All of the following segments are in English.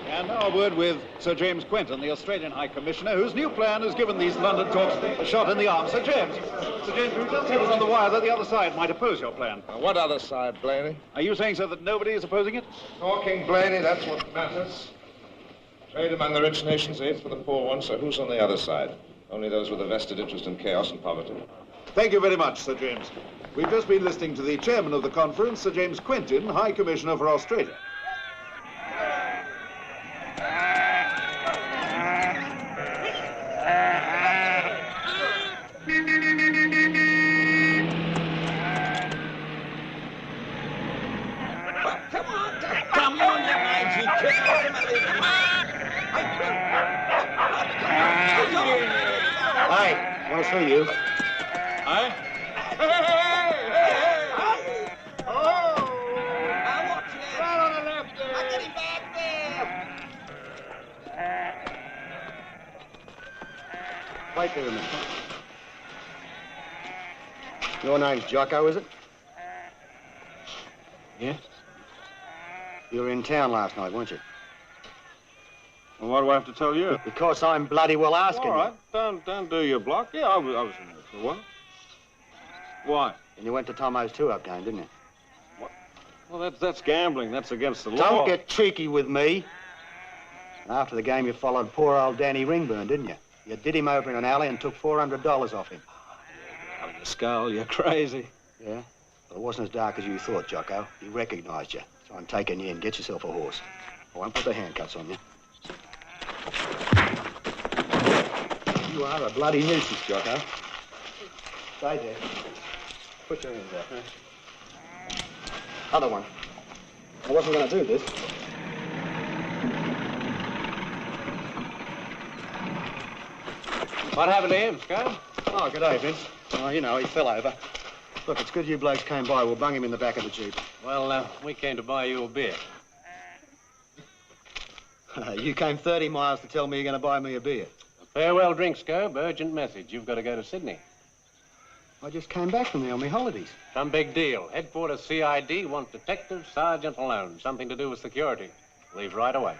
And now a word with Sir James Quentin, the Australian High Commissioner, whose new plan has given these London talks a shot in the arm. Sir James, you just said it on the wire that the other side might oppose your plan. What other side, Blaney? Are you saying, sir, that nobody is opposing it? Talking, Blaney, that's what matters. Trade among the rich nations, aid for the poor ones, so who's on the other side? Only those with a vested interest in chaos and poverty. Thank you very much, Sir James. We've just been listening to the chairman of the conference, Sir James Quentin, High Commissioner for Australia. Come on, you mangy kid. Hey, want to see you. Hey? Wait there a minute. Your name's Jocko, is it? Yes. You were in town last night, weren't you? Well, why do I have to tell you? Because I'm bloody well asking All right, don't do your block. Yeah, I was in there for a while. Why? And you went to Tomo's two-up game, didn't you? What? Well, that's gambling. That's against the law. Don't get cheeky with me. And after the game, you followed poor old Danny Ringburn, didn't you? You did him over in an alley and took $400 off him. Out of the skull, you're crazy. Yeah? But it wasn't as dark as you thought, Jocko. He recognized you. So I'm taking you in. Get yourself a horse. I won't put the handcuffs on you. You are a bloody nuisance, Jocko. Stay there. Put your hands out. Other one. I wasn't going to do this. What happened to him, Scott? Oh, good day, Vince. Oh, you know, he fell over. Look, it's good you blokes came by. We'll bung him in the back of the Jeep. Well, we came to buy you a beer. You came 30 miles to tell me you're going to buy me a beer. A farewell drink, Scobie. Urgent message. You've got to go to Sydney. I just came back from there on my holidays. Some big deal. Headquarters CID want Detective Sergeant Malone. Something to do with security. Leave right away.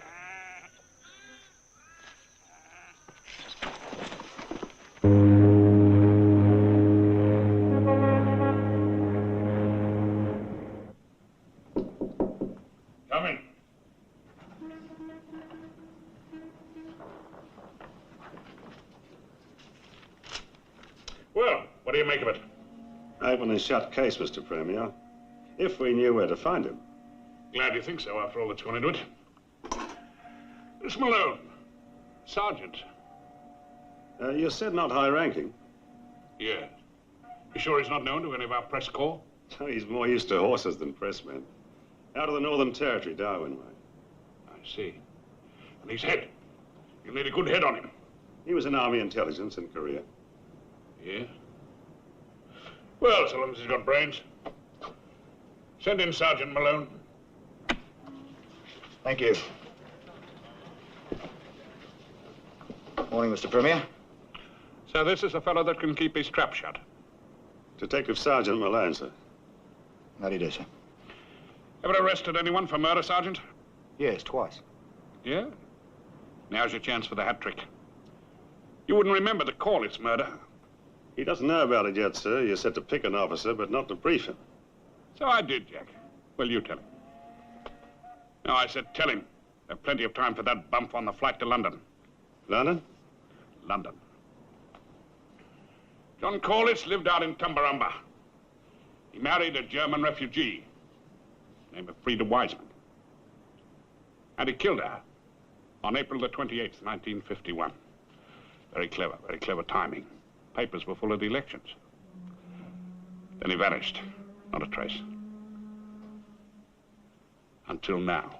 Come in. Well, what do you make of it? Open and shut case, Mr. Premier. If we knew where to find him. Glad you think so after all that's gone into it. Miss Malone, Sergeant. You said not high-ranking. Yeah. You sure he's not known to any of our press corps? He's more used to horses than pressmen. Out of the Northern Territory, Darwin way. I see. And his head. You'll need a good head on him. He was in Army intelligence in Korea. Yeah? Well, so long as he's got brains. Send in Sergeant Malone. Thank you. Morning, Mr. Premier. So this is a fellow that can keep his trap shut. Detective Sergeant Malone, sir. How do you do, sir? Ever arrested anyone for murder, Sergeant? Yes, twice. Yeah? Now's your chance for the hat trick. You wouldn't remember to call it's murder. He doesn't know about it yet, sir. You said to pick an officer, but not to brief him. So I did, Jack. Well, you tell him. No, I said tell him. There's plenty of time for that bump on the flight to London. London? London. John Corliss lived out in Tumbarumba. He married a German refugee named Frida Wiseman. And he killed her on April the 28th, 1951. Very clever timing. Papers were full of the elections. Then he vanished. Not a trace. Until now.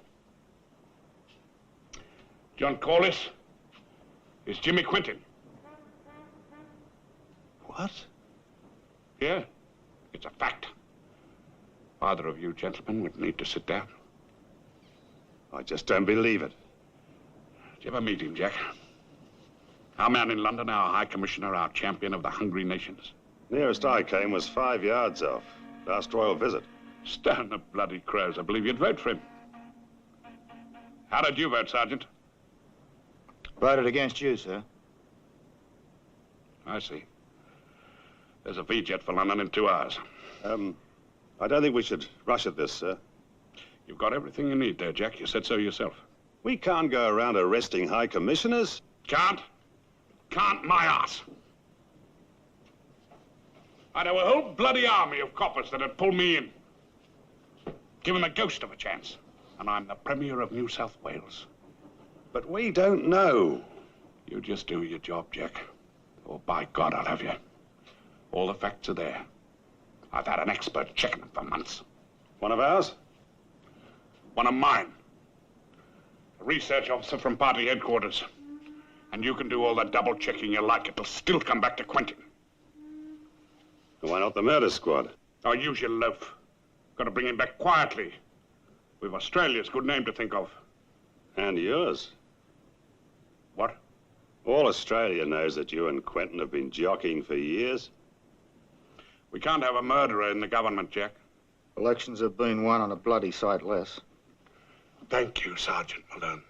John Corliss is Jimmy Quentin. What? Yeah, it's a fact. Either of you gentlemen would need to sit down. I just don't believe it. Did you ever meet him, Jack? Our man in London, our High Commissioner, our champion of the hungry nations. Nearest I came was 5 yards off. Last royal visit. Stand the bloody crows. I believe you'd vote for him. How did you vote, Sergeant? Voted against you, sir. I see. There's a V-jet for London in 2 hours. I don't think we should rush at this, sir. You've got everything you need there, Jack. You said so yourself. We can't go around arresting high commissioners. Can't? Can't my ass. I know a whole bloody army of coppers that had pulled me in. Given the ghost of a chance. And I'm the Premier of New South Wales. But we don't know. You just do your job, Jack. Or by God, I'll have you. All the facts are there. I've had an expert checking them for months. One of ours? One of mine. A research officer from party headquarters. And you can do all the double checking you like. It'll still come back to Quentin. Why not the murder squad? Oh, use your loaf. Got to bring him back quietly. We've Australia's good name to think of. And yours. What? All Australia knows that you and Quentin have been jockeying for years. We can't have a murderer in the government, Jack. Elections have been won on a bloody sight less. Thank you, Sergeant Malone.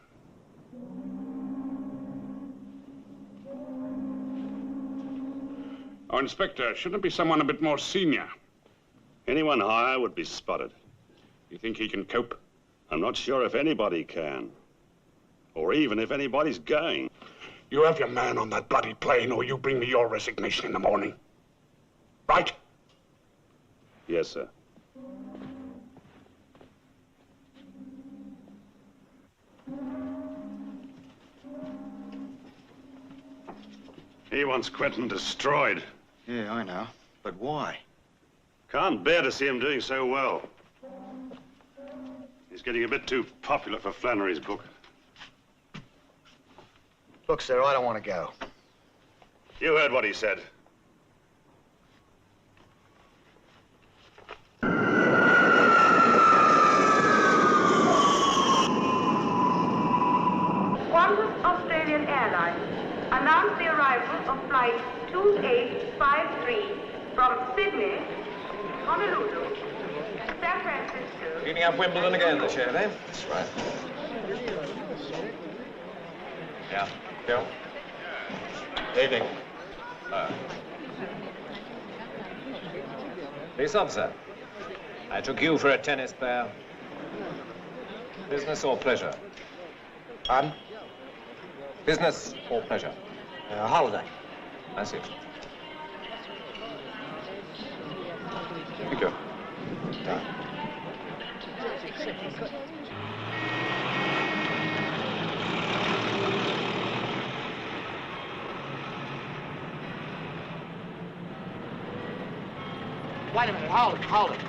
Oh, Inspector, shouldn't it be someone a bit more senior? Anyone higher would be spotted. You think he can cope? I'm not sure if anybody can. Or even if anybody's going. You have your man on that bloody plane, or you bring me your resignation in the morning. Right? Yes, sir. He wants Quentin destroyed. Yeah, I know. But why? Can't bear to see him doing so well. He's getting a bit too popular for Flannery's book. Look, sir, I don't want to go. You heard what he said. Qantas Australian Airlines announced the arrival of flight 2853 from Sydney, Honolulu, San Francisco. Cleaning up Wimbledon again this year, eh? That's right. Yeah. Bill? Evening. Police officer, I took you for a tennis player. Business or pleasure? Pardon? Business or pleasure? Holiday. I see. Thank you. Wait a minute, hold it.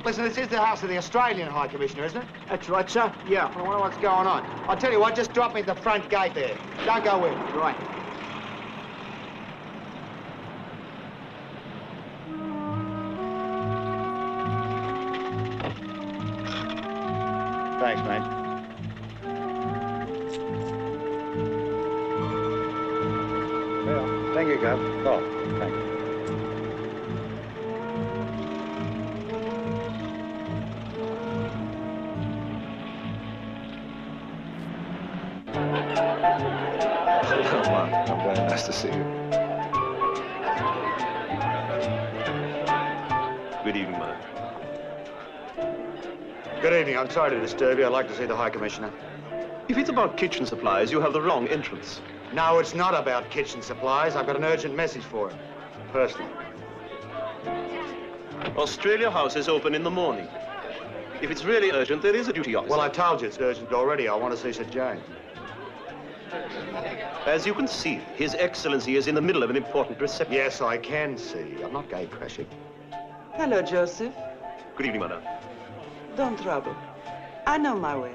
Listen, this is the house of the Australian High Commissioner, isn't it? That's right, sir. Yeah. I wonder what's going on. I'll tell you what, just drop me at the front gate there. Don't go in. Right. Thanks, mate. Well, thank you, Gov. Oh, thank you. I'm very nice to see you. Good evening, Malone. Good evening. I'm sorry to disturb you. I'd like to see the High Commissioner. If it's about kitchen supplies, you have the wrong entrance. No, it's not about kitchen supplies. I've got an urgent message for him. Personal. Australia House is open in the morning. If it's really urgent, there is a duty officer. Well, I told you it's urgent already. I want to see Sir James. As you can see, His Excellency is in the middle of an important reception. Yes, I can see. I'm not gay crashing. Hello, Joseph. Good evening, madam. Don't trouble. I know my way.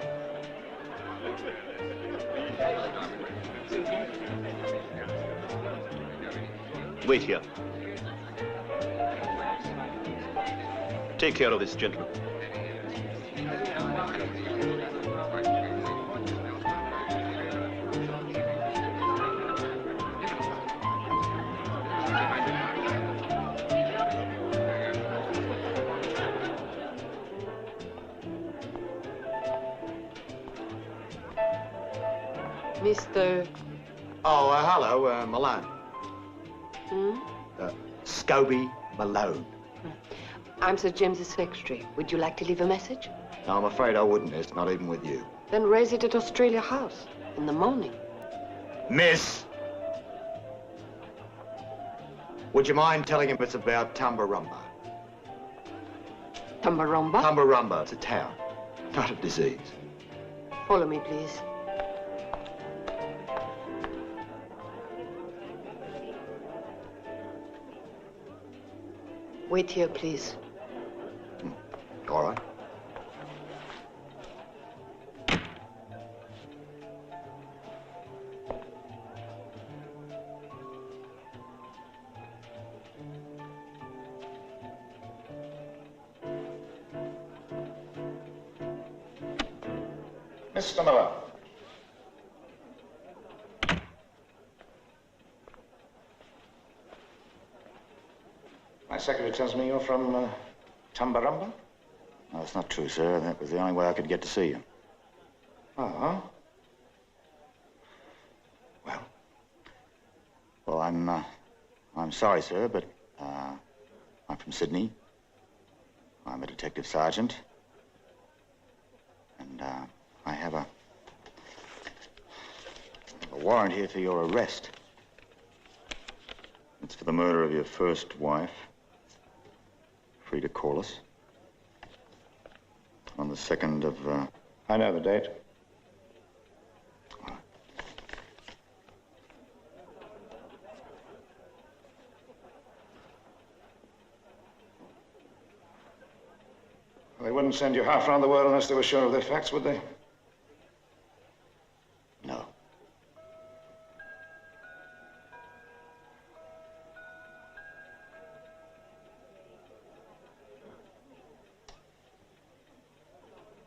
Wait here. Take care of this gentleman. Mr. Oh, hello, Malone. Hmm? Scobie Malone. I'm Sir James's secretary. Would you like to leave a message? No, I'm afraid I wouldn't, miss, not even with you. Then raise it at Australia House in the morning. Miss! Would you mind telling him it's about Tumbarumba? Tumbarumba? Tumbarumba, it's a town, not a disease. Follow me, please. Wait here, please. All right. Mr. Malone. My secretary tells me you're from Tumbarumba? No, that's not true, sir. That was the only way I could get to see you. Oh. Well, I'm sorry, sir, but I'm from Sydney. I'm a detective sergeant. And I have a warrant here for your arrest. It's for the murder of your first wife, Frida Corliss, on the 2nd of... I know the date. They wouldn't send you half around the world unless they were sure of their facts, would they? No.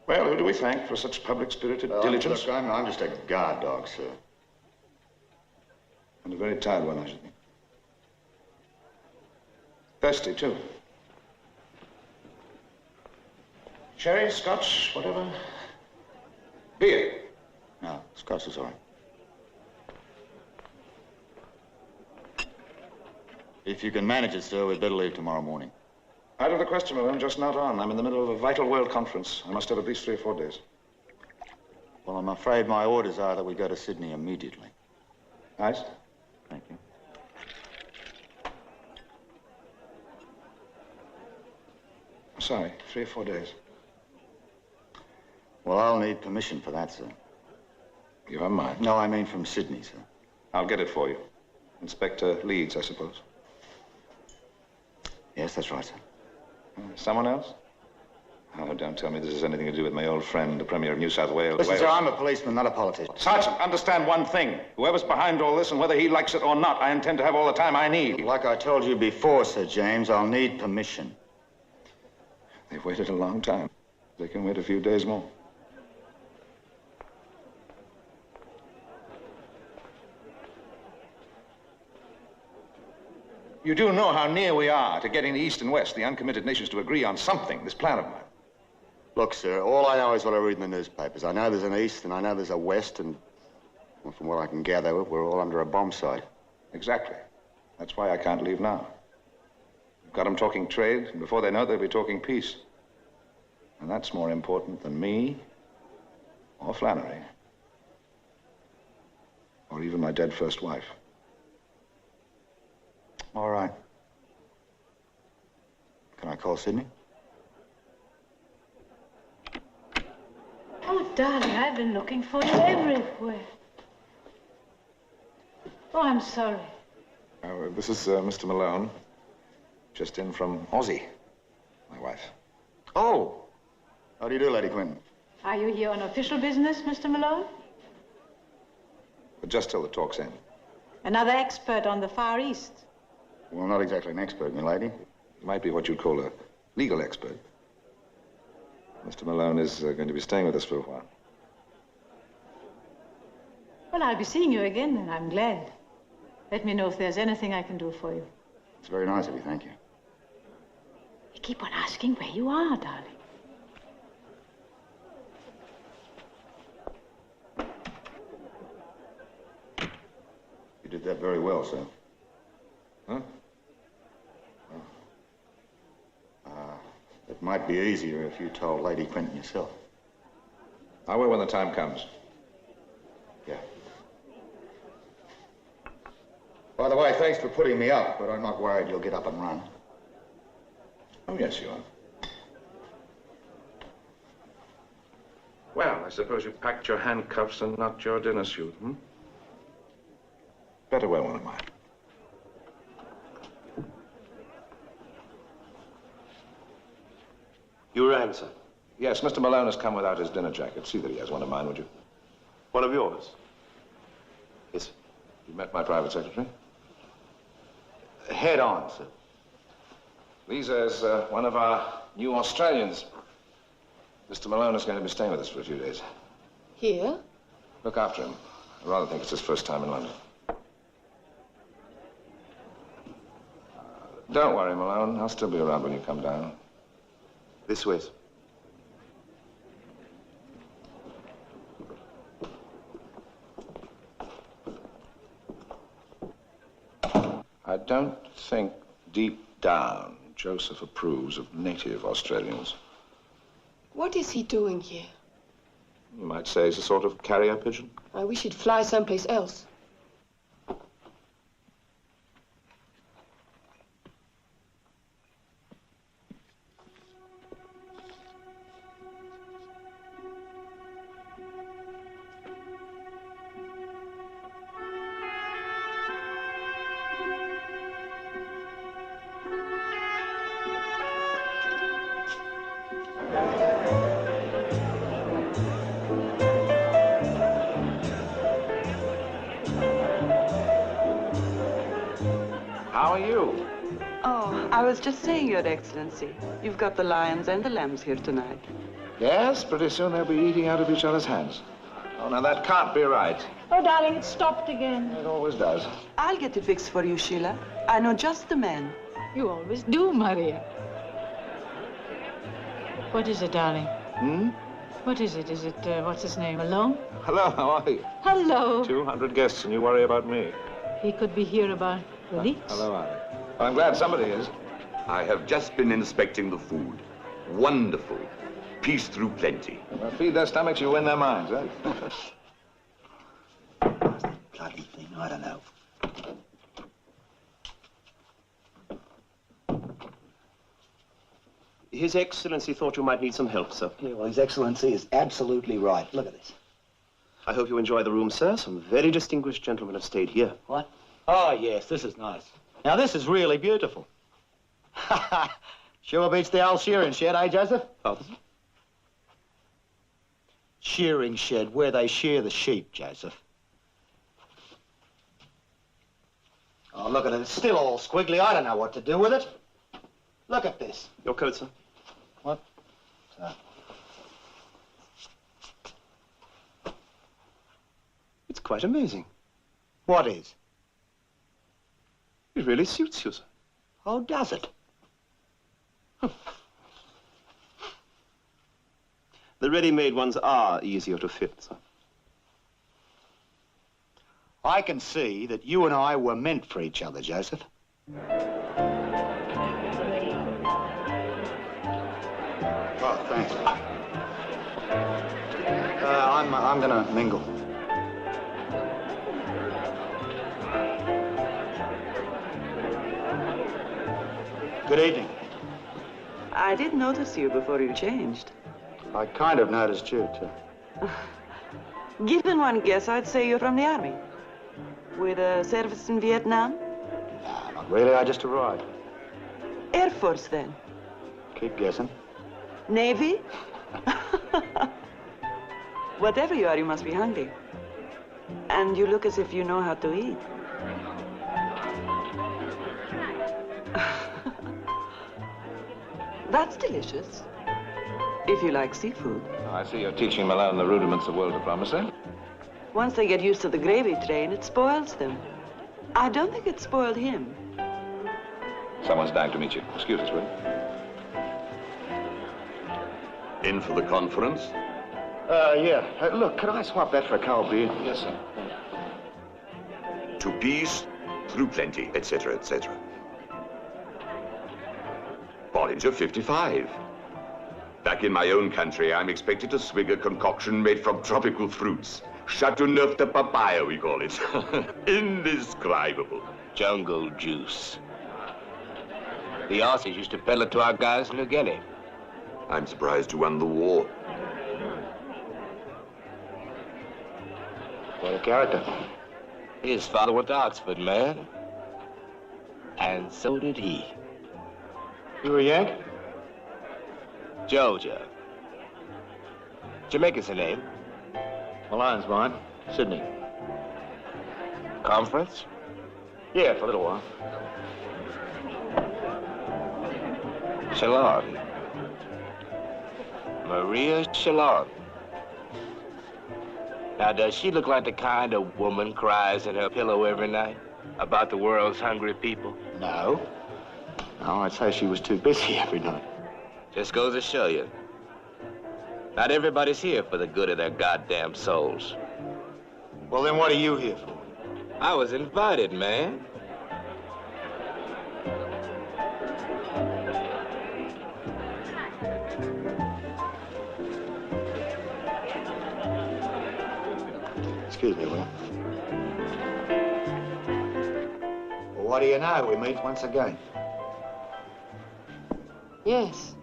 Well, who do we thank for such public-spirited diligence? Look, I'm just a guard dog, sir. And a very tired one, I should think. Thirsty, too. Sherry, scotch, whatever. Beer. No, scotch is all right. If you can manage it, sir, we'd better leave tomorrow morning. Out of the question, Malone, just not on. I'm in the middle of a vital world conference. I must have at least 3 or 4 days. Well, I'm afraid my orders are that we go to Sydney immediately. Nice. Thank you. I'm sorry, 3 or 4 days. Well, I'll need permission for that, sir. You have mine? No, I mean from Sydney, sir. I'll get it for you. Inspector Leeds, I suppose. Yes, that's right, sir. Someone else? Oh, don't tell me this has anything to do with my old friend, the Premier of New South Wales. Listen, sir, I'm a policeman, not a politician. Sergeant, understand one thing. Whoever's behind all this, and whether he likes it or not, I intend to have all the time I need. Like I told you before, Sir James, I'll need permission. They've waited a long time. They can wait a few days more. You do know how near we are to getting the East and West, the uncommitted nations, to agree on something, this plan of mine. Look, sir, all I know is what I read in the newspapers. I know there's an East and I know there's a West, and well, from what I can gather, we're all under a bomb sight. Exactly. That's why I can't leave now. We've got them talking trade, and before they know it, they'll be talking peace. And that's more important than me, or Flannery, or even my dead first wife. All right. Can I call Sydney? Oh, darling, I've been looking for you everywhere. Oh, I'm sorry. This is Mr. Malone, just in from Aussie, my wife. Oh! How do you do, Lady Quinton? Are you here on official business, Mr. Malone? But just till the talk's end. Another expert on the Far East. Well, not exactly an expert, my lady. He might be what you'd call a legal expert. Mr. Malone is going to be staying with us for a while. Well, I'll be seeing you again, and I'm glad. Let me know if there's anything I can do for you. It's very nice of you, thank you. You keep on asking where you are, darling. that very well, sir. Huh? It might be easier if you told Lady Quentin yourself. I will when the time comes. Yeah. By the way, thanks for putting me up, but I'm not worried you'll get up and run. Oh, yes, you are. Well, I suppose you packed your handcuffs and not your dinner suit, hmm? Better wear one of mine. You rang, sir? Yes, Mr. Malone has come without his dinner jacket. See that he has one of mine, would you? One of yours? Yes. You met my private secretary? Head on, sir. Lisa's one of our new Australians. Mr. Malone is going to be staying with us for a few days. Here? Look after him. I rather think it's his first time in London. Don't worry, Malone. I'll still be around when you come down. This way, sir. I don't think deep down Joseph approves of native Australians. What is he doing here? You might say he's a sort of carrier pigeon. I wish he'd fly someplace else. How are you? Oh, I was just saying, Your Excellency, you've got the lions and the lambs here tonight. Yes, pretty soon they'll be eating out of each other's hands. Oh, now that can't be right. Oh, darling, it stopped again. It always does. I'll get it fixed for you, Sheila. I know just the man. You always do, Maria. What is it, darling? Hmm? What is it? Is it, what's his name, Malone? Hello, how are you? Hello. 200 guests and you worry about me. He could be here about the leaks. Hello, Arlie. Well, I'm glad somebody is. I have just been inspecting the food. Wonderful. Peace through plenty. Well, feed their stomachs, you win their minds, eh? Bloody thing, I don't know. His Excellency thought you might need some help, sir. Yeah, well, His Excellency is absolutely right. Look at this. I hope you enjoy the room, sir. Some very distinguished gentlemen have stayed here. What? Oh, yes, this is nice. Now, this is really beautiful. Sure beats the old shearing shed, eh, Joseph? Pardon? Shearing shed, where they shear the sheep, Joseph. Oh, look at it. It's still all squiggly. I don't know what to do with it. Look at this. Your coat, sir. What? So. It's quite amazing. What is? It really suits you, sir. Oh, does it? The ready-made ones are easier to fit, sir. I can see that you and I were meant for each other, Joseph. Oh, thanks. I'm gonna mingle. Good evening. I did notice you before you changed. I kind of noticed you, too. Given one guess, I'd say you're from the Army. With a service in Vietnam? Nah, not really. I just arrived. Air Force, then? Keep guessing. Navy? Whatever you are, you must be hungry. And you look as if you know how to eat. That's delicious. If you like seafood. I see you're teaching Malone the rudiments of world diplomacy. Once they get used to the gravy train, it spoils them. I don't think it spoiled him. Someone's dying to meet you. Excuse us, will you? In for the conference? Yeah. Look, could I swap that for a cold beer? Yes, sir. to peace through plenty, etc., etc. Bollinger 55. Back in my own country, I'm expected to swig a concoction made from tropical fruits. Chateauneuf de papaya, we call it. Indescribable. Jungle juice. The Aussies used to peddle it to our guys in New Guinea. I'm surprised you won the war. What a character. His father went to Oxford, man. And so did he. You were a Yank? Georgia. Jamaica's the name. Malone's mine. Sydney. Conference? Yeah, for a little while. Shalon. Maria Shalon. Now, does she look like the kind of woman cries in her pillow every night about the world's hungry people? No. No, I'd say she was too busy every night. Just goes to show you. Not everybody's here for the good of their goddamn souls. Well, then what are you here for? I was invited, man. Excuse me, Will. Well, what do you know? We meet once again. Yes.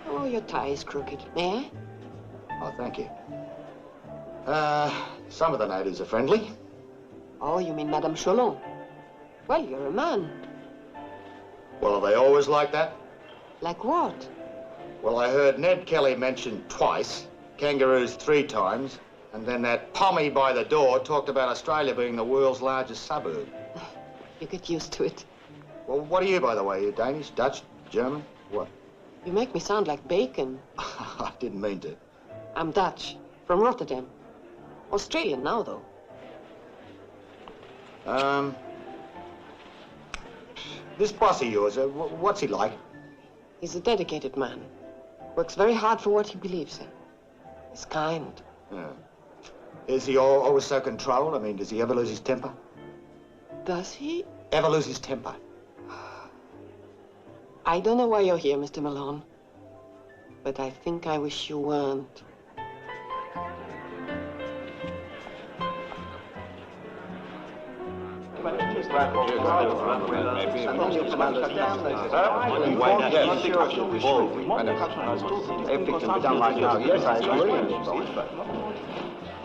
Oh, your tie is crooked. May I? Oh, thank you. Some of the natives are friendly. Oh, you mean Madame Cholon? Well, you're a man. Well, are they always like that? Like what? Well, I heard Ned Kelly mentioned twice, kangaroos 3 times, and then that pommy by the door talked about Australia being the world's largest suburb. You get used to it. Well, what are you, by the way? You Danish, Dutch, German? What? You make me sound like bacon. I didn't mean to. I'm Dutch, from Rotterdam. Australian now, though. This boss of yours, what's he like? He's a dedicated man. Works very hard for what he believes in. He's kind. Yeah. Is he always so controlled? I mean, does he ever lose his temper? Does he? Ever lose his temper? I don't know why you're here, Mr. Malone. But I think I wish you weren't.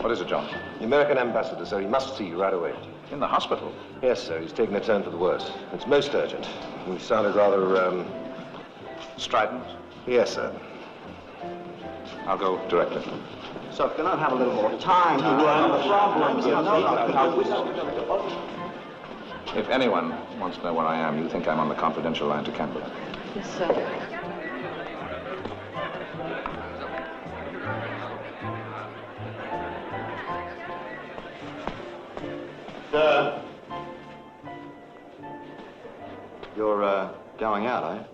What is it, John? The American ambassador, sir. He must see you right away. In the hospital? Yes, sir. He's taken a turn for the worse. It's most urgent. He sounded rather, strident? Yes, sir. I'll go directly. So, can I have a little more time to run the problem? If anyone wants to know where I am, you think I'm on the confidential line to Canberra. Yes, sir. You're, going out, are you?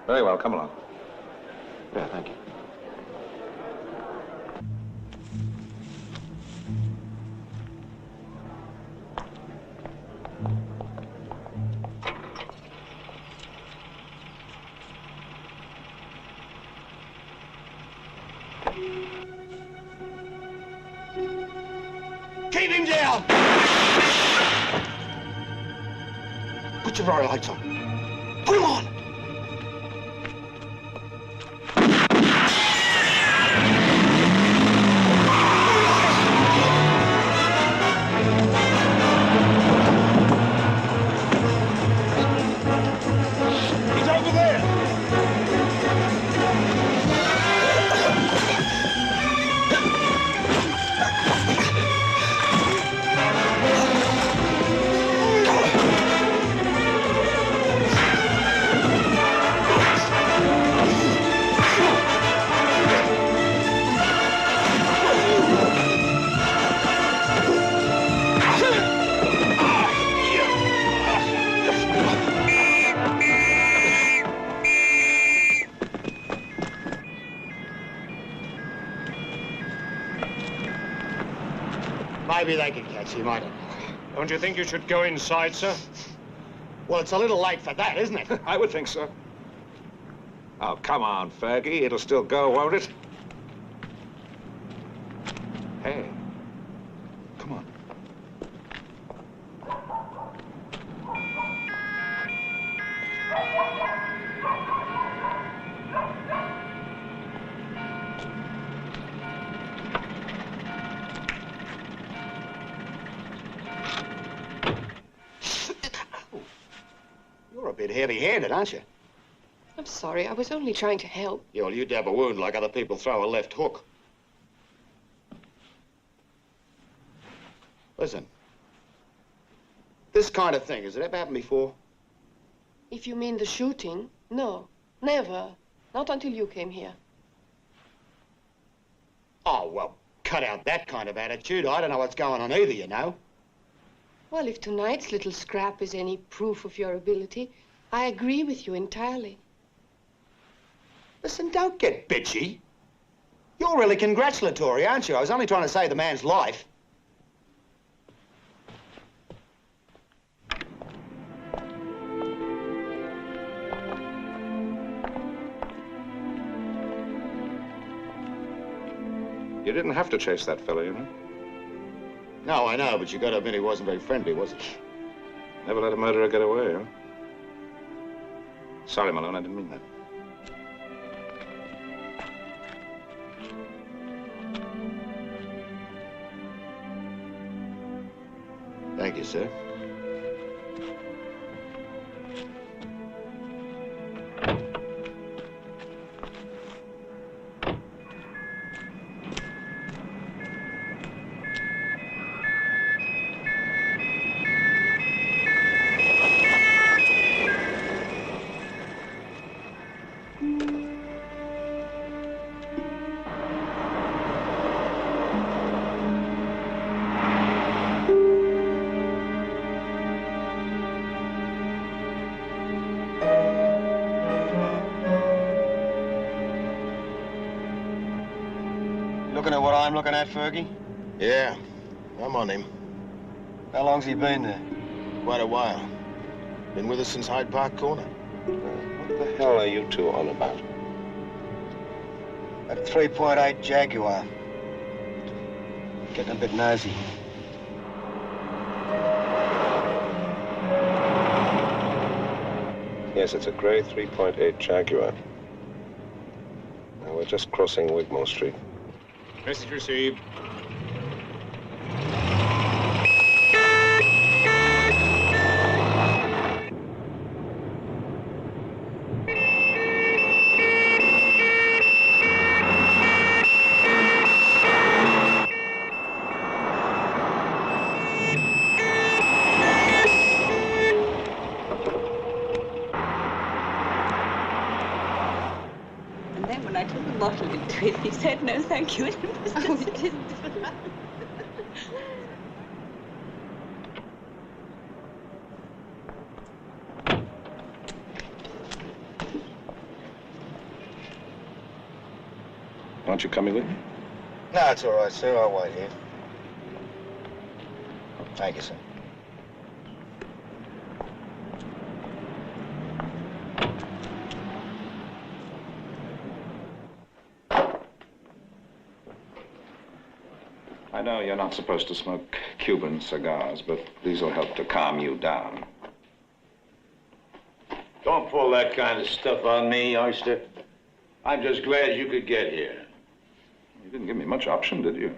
Very well, come along. Yeah, thank you. Keep him down! Put your roller lights on. Put them on! He's over there! maybe they can catch him, I don't know. Don't you think you should go inside, sir? Well, it's a little late for that, isn't it? I would think so. Oh, come on, Fergie. It'll still go, won't it? Hey. Come on. You're a bit heavy-handed, aren't you? I'm sorry, I was only trying to help. Yeah, well, you dab a wound like other people throw a left hook. Listen. This kind of thing, has it ever happened before? If you mean the shooting, no, never. Not until you came here. Oh, well, cut out that kind of attitude. I don't know what's going on either, you know. Well, if tonight's little scrap is any proof of your ability, I agree with you entirely. Listen, don't get bitchy. You're really congratulatory, aren't you? I was only trying to save the man's life. You didn't have to chase that fellow, you know. No, I know, but you got to admit he wasn't very friendly, was he? Never let a murderer get away, huh? Sorry, Malone, I didn't mean that. Thank you, sir. Looking at what I'm looking at, Fergie? Yeah, I'm on him. How long's he been there? Quite a while. Been with us since Hyde Park Corner. What the hell are you two on about? That 3.8 Jaguar. Getting a bit nosy. Yes, it's a grey 3.8 Jaguar. Now, we're just crossing Wigmore Street. Message received. And then when I took the bottle into it, he said, no, thank you. And it was just... Oh, it didn't. Aren't you coming with me? No, it's all right, sir. I'll wait here. Thank you, sir. I know you're not supposed to smoke Cuban cigars, but these will help to calm you down. Don't pull that kind of stuff on me, Oyster. I'm just glad you could get here. You didn't give me much option, did you?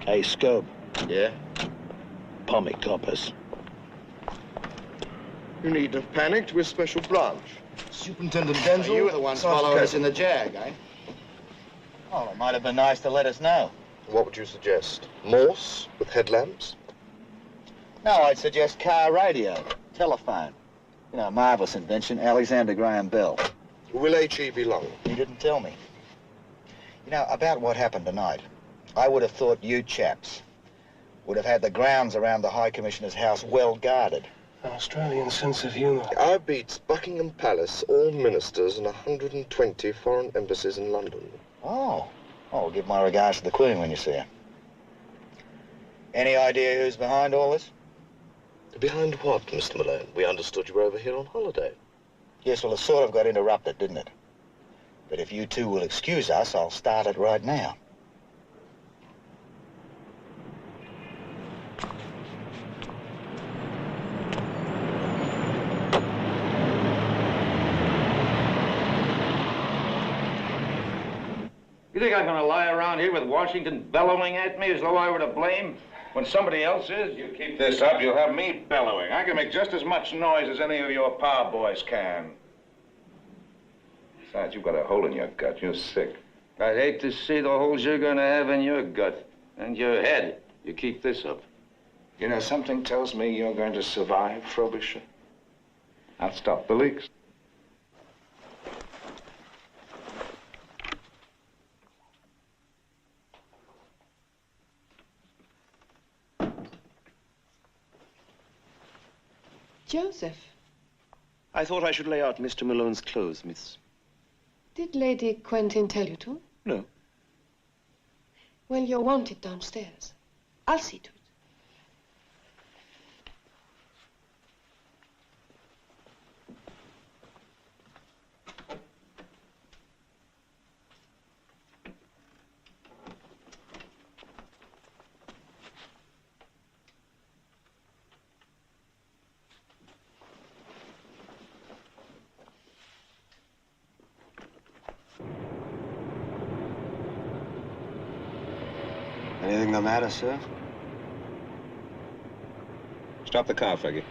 Hey, Scob. Yeah? Pommy coppers. You needn't have panicked. We're special branch. Superintendent Denzel. So you were the ones following us in the Jag, eh? Oh, it might have been nice to let us know. What would you suggest? Morse with headlamps? No, I'd suggest car radio, telephone. You know, marvelous invention, Alexander Graham Bell. Will H.E. belong? You didn't tell me. You know, about what happened tonight, I would have thought you chaps would have had the grounds around the High Commissioner's house well guarded. An Australian sense of humour. I beats Buckingham Palace, all ministers, and 120 foreign embassies in London. Oh. Oh, give my regards to the Queen when you see her. Any idea who's behind all this? Behind what, Mr. Malone? We understood you were over here on holiday. Yes, well, it sort of got interrupted, didn't it? But if you two will excuse us, I'll start it right now. You think I'm going to lie around here with Washington bellowing at me as though I were to blame when somebody else is? You keep this up, you'll have me bellowing. I can make just as much noise as any of your power boys can. Besides, you've got a hole in your gut. You're sick. I'd hate to see the holes you're going to have in your gut and your head. You keep this up. You know, something tells me you're going to survive, Frobisher. I'll stop the leaks. Joseph, I thought I should lay out Mr. Malone's clothes, miss. did Lady Quentin tell you to? No. Well, you're wanted downstairs. I'll see to it. Anything the matter, sir? Stop the car, Fergie.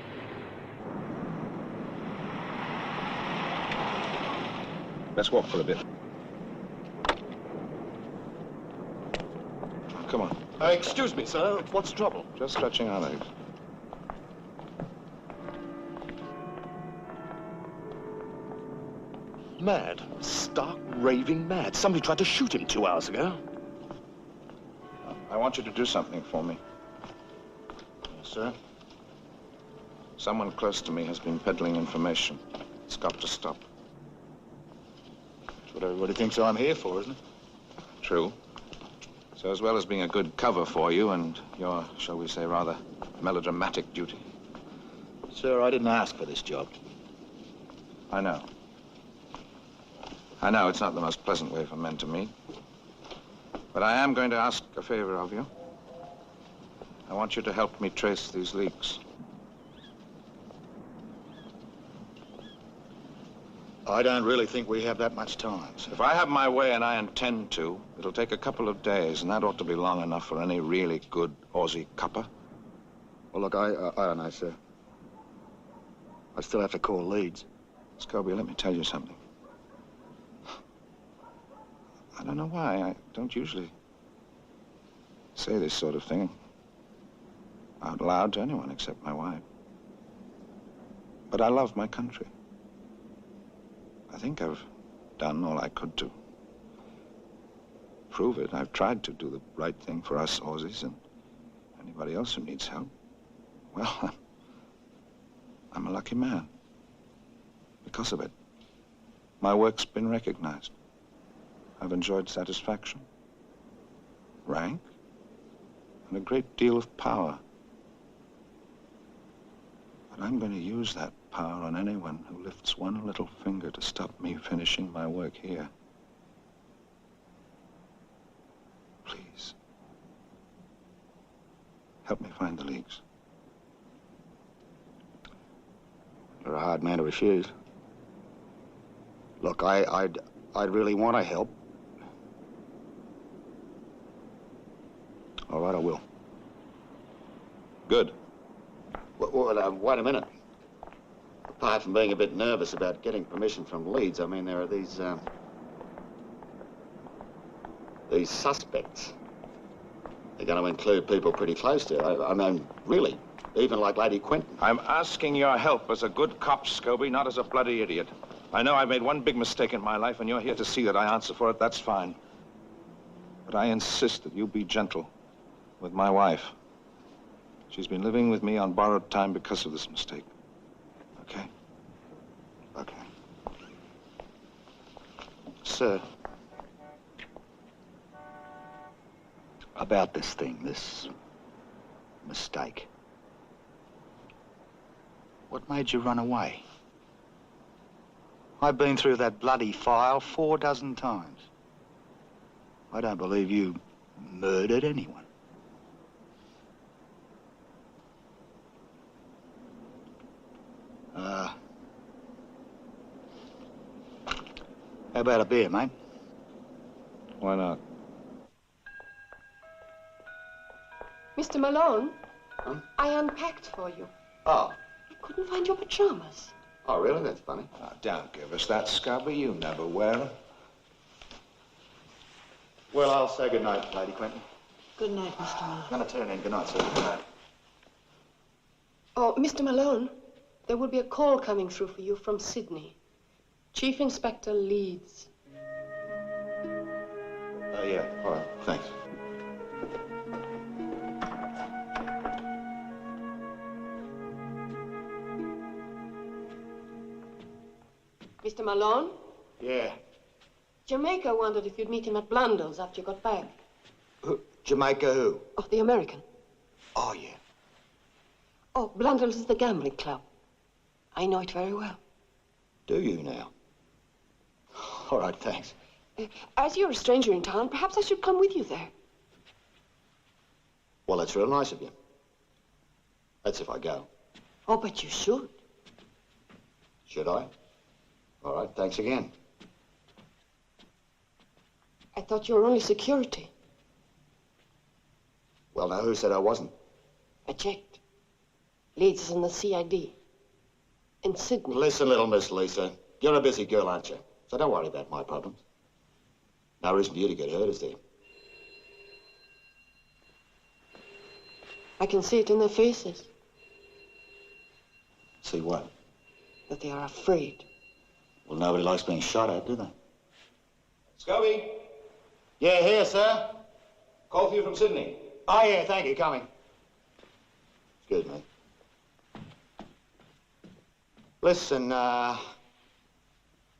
Let's walk for a bit. Come on. Excuse me, sir. What's the trouble? Just stretching our legs. Mad. Stark, raving mad. Somebody tried to shoot him 2 hours ago. I want you to do something for me. Yes, sir. Someone close to me has been peddling information. It's got to stop. That's what everybody thinks I'm here for, isn't it? True. So as well as being a good cover for you and your, shall we say, rather melodramatic duty. Sir, I didn't ask for this job. I know. I know it's not the most pleasant way for men to meet. But I am going to ask a favor of you. I want you to help me trace these leaks. I don't really think we have that much time, sir. If I have my way, and I intend to, it'll take a couple of days, and that ought to be long enough for any really good Aussie cuppa. Well, look, I don't know, sir. I still have to call Leeds. Scobie, let me tell you something. I don't know why. I don't usually say this sort of thing out loud to anyone except my wife. But I love my country. I think I've done all I could to prove it. I've tried to do the right thing for us Aussies and anybody else who needs help. Well, I'm a lucky man because of it. My work's been recognized. I've enjoyed satisfaction, rank, and a great deal of power. But I'm going to use that power on anyone who lifts one little finger to stop me finishing my work here. Please, help me find the leaks. You're a hard man to refuse. Look, I'd really want to help. All right, I will. Good. Well, wait a minute. Apart from being a bit nervous about getting permission from Leeds, I mean, there are these suspects. They're going to include people pretty close to it. I mean, really, even like Lady Quentin. I'm asking your help as a good cop, Scobie, not as a bloody idiot. I know I've made one big mistake in my life, and you're here to see that I answer for it. That's fine. But I insist that you be gentle with my wife. She's been living with me on borrowed time because of this mistake. Okay. Okay. Sir, about this thing, this mistake. What made you run away? I've been through that bloody file 4 dozen times. I don't believe you murdered anyone. How about a beer, mate? Why not? Mr. Malone, I unpacked for you. Oh. I couldn't find your pajamas. Oh, really? That's funny. Oh, don't give us that, Scobie. You never wear them. Well, I'll say good night, Lady Quentin. Good night, Mr. Malone. I'm gonna turn in. Good night, sir. Good night. Oh, Mr. Malone, there will be a call coming through for you from Sydney. Chief Inspector Leeds. Yeah, all right, thanks. Mr. Malone? Yeah. Jamaica wondered if you'd meet him at Blundell's after you got back. Jamaica who? Oh, the American. Oh, yeah. Oh, Blundell's is the gambling club. I know it very well. Do you now? All right, thanks. As you're a stranger in town, perhaps I should come with you there. Well, that's real nice of you. That's if I go. Oh, but you should. Should I? All right, thanks again. I thought you were only security. Well, now, who said I wasn't? I checked. Leeds is in the CID. In Sydney. Listen, little Miss Lisa. You're a busy girl, aren't you? So don't worry about my problems. No reason for you to get hurt, is there? I can see it in their faces. See what? That they are afraid. Well, nobody likes being shot at, do they? Scobie? Yeah, here, sir. Call for you from Sydney. Oh, yeah, thank you. Coming. Excuse me. Listen,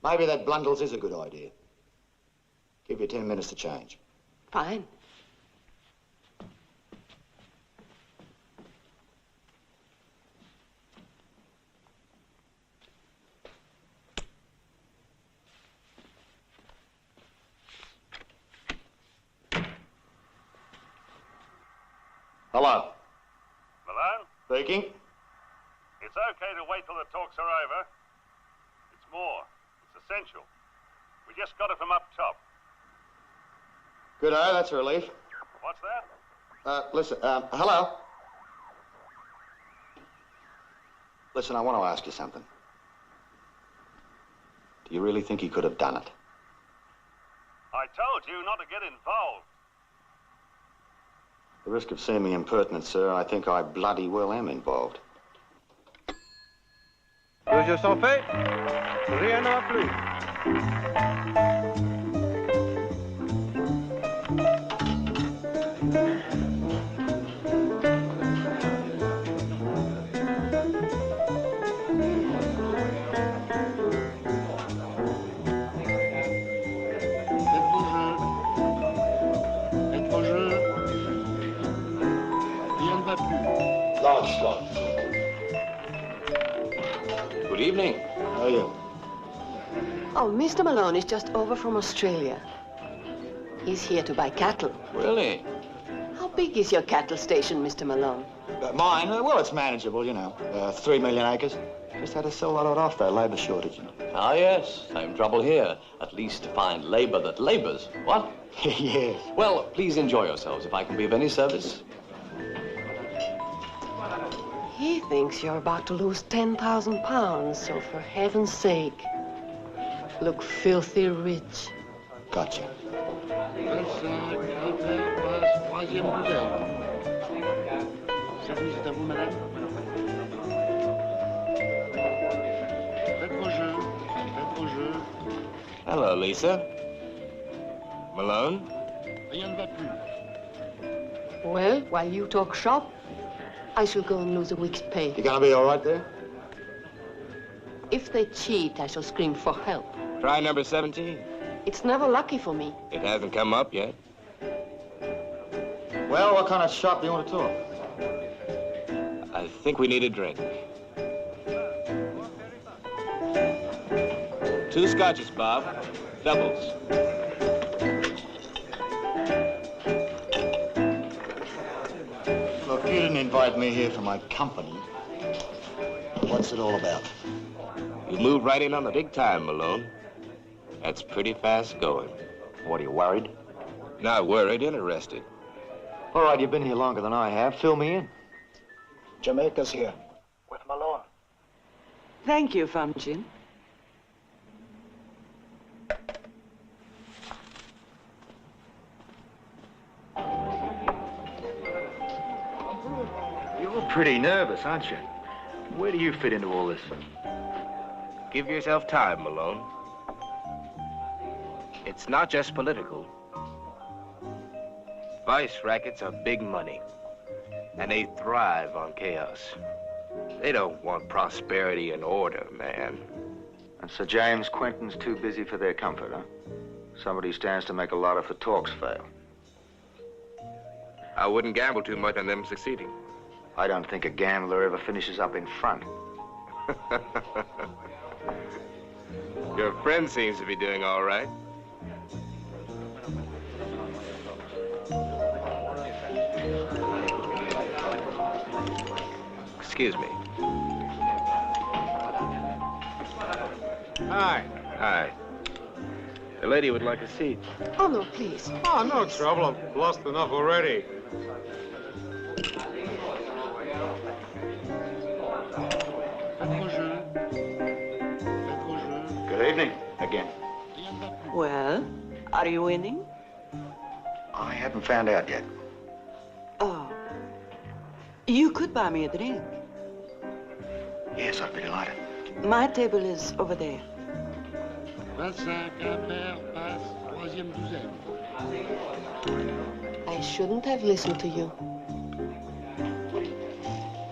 maybe that Blundell's is a good idea. Give you 10 minutes to change. Fine. Hello. Malone? Speaking. It's okay to wait till the talks are over. It's more. It's essential. We just got it from up top. Good-o, that's a relief. What's that? Listen, hello? Listen, I want to ask you something. Do you really think he could have done it? I told you not to get involved. At the risk of seeming impertinent, sir, I think I bloody well am involved. Que je s'en fais, rien ne va plus. Good evening. How are you? Oh, Mr. Malone is just over from Australia. He's here to buy cattle. Really? How big is your cattle station, Mr. Malone? Mine? Well, it's manageable, you know. 3 million acres. Just had to sell a lot of it off, though. Labour shortage. Ah, yes. Same trouble here. At least to find labor that labors. What? Yes. Well, please enjoy yourselves if I can be of any service. He thinks you're about to lose 10,000 pounds, so for heaven's sake, look filthy rich. Gotcha. Hello, Lisa. Malone? Well, while you talk shop, I shall go and lose a week's pay. You gonna be all right there? If they cheat, I shall scream for help. Try number 17. It's never lucky for me. It hasn't come up yet. Well, what kind of shop do you want to talk? I think we need a drink. 2 scotches, Bob. Doubles. Look, you didn't invite me here for my company. What's it all about? You moved right in on the big time, Malone. That's pretty fast going. What, are you worried? Not worried, interested. All right, you've been here longer than I have. Fill me in. Jamaica's here. With Malone. Thank you, Famchin. You're pretty nervous, aren't you? Where do you fit into all this? Give yourself time, Malone. It's not just political. Vice rackets are big money, and they thrive on chaos. They don't want prosperity and order, man. And Sir James Quentin's too busy for their comfort, huh? Somebody stands to make a lot if the talks fail. I wouldn't gamble too much on them succeeding. I don't think a gambler ever finishes up in front. Your friend seems to be doing all right. Excuse me. Hi. Hi. The lady would like a seat. Oh, no, please. Oh, no trouble. I've lost enough already. Good evening, again. Well, are you winning? I haven't found out yet. Oh. You could buy me a drink. Yes, I'd be delighted. My table is over there. 25 impair, passe, troisième douzaine. I shouldn't have listened to you.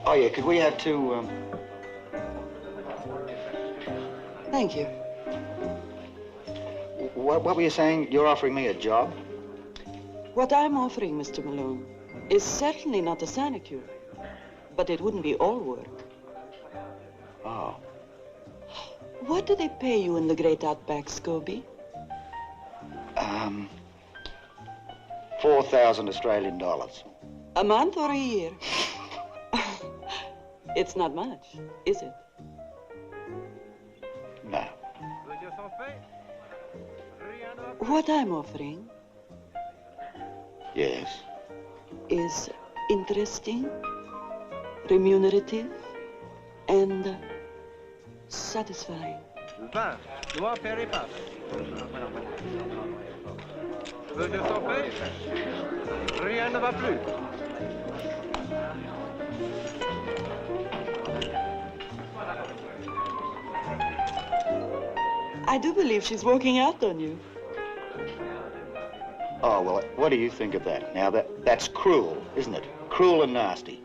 Oh, yeah, could we have 2, Thank you. What were you saying? You're offering me a job? What I'm offering, Mr. Malone, is certainly not a sinecure, but it wouldn't be all work. Oh. What do they pay you in the great outback, Scobie? 4,000 Australian dollars. A month or a year? It's not much, is it? No. What I'm offering... Yes. ...is interesting, remunerative, and satisfying. Vin, noir, père et pape. Veux je t'en prie? Rien ne va plus. I do believe she's walking out on you. Oh, well, what do you think of that? Now, that's cruel, isn't it? Cruel and nasty.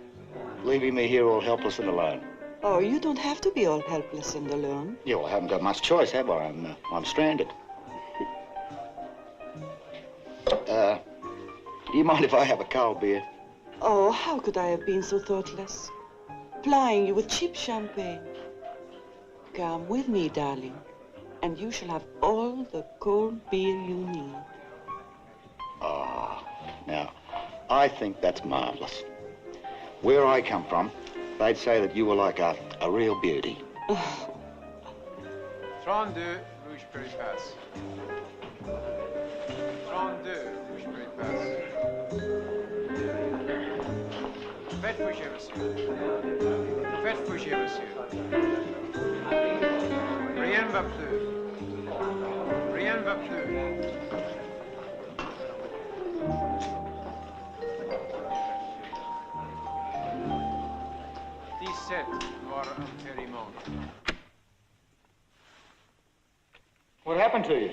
Leaving me here all helpless and alone. Oh, you don't have to be all helpless and alone. Yeah, well, I haven't got much choice, have I? I'm stranded. Do you mind if I have a cold beer? Oh, how could I have been so thoughtless? Plying you with cheap champagne. Come with me, darling, and you shall have all the cold beer you need. Oh, now, I think that's marvelous. Where I come from, they'd say that you were like a real beauty. 32, Rouge Passe. 32, Rouge Passe. Faites bouger, monsieur. Faites bouger, monsieur. Rien ne va plus. Rien ne va plus. What happened to you?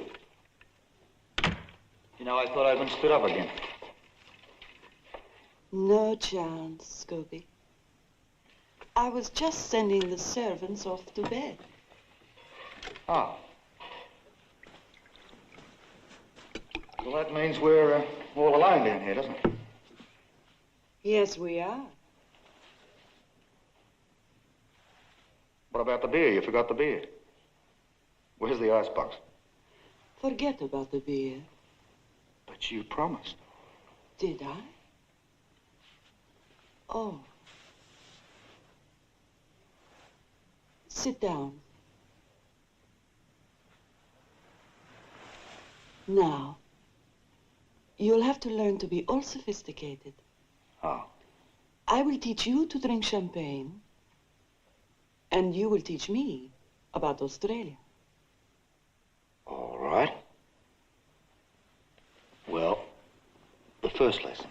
You know, I thought I'd been stood up again. No chance, Scobie. I was just sending the servants off to bed. Oh. Well, that means we're all alone down here, doesn't it? Yes, we are. What about the beer? You forgot the beer. Where's the icebox? Forget about the beer. But you promised. Did I? Oh. Sit down. Now, you'll have to learn to be all sophisticated. Oh. I will teach you to drink champagne, and you will teach me about Australia. All right. Well, the first lesson.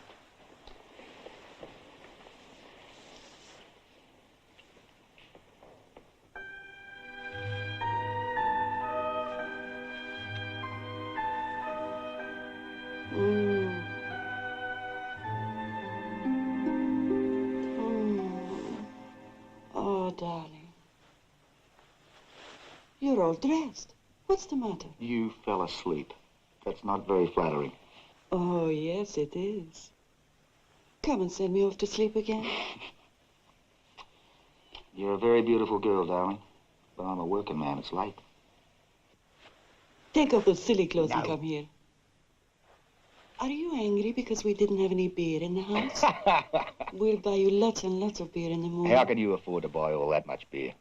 Oh, darling. You're all dressed. What's the matter? You fell asleep. That's not very flattering. Oh, yes, it is. Come and send me off to sleep again. You're a very beautiful girl, darling. But I'm a working man. It's late. Take off those silly clothes and No. come here. Are you angry because we didn't have any beer in the house? We'll buy you lots and lots of beer in the morning. How can you afford to buy all that much beer?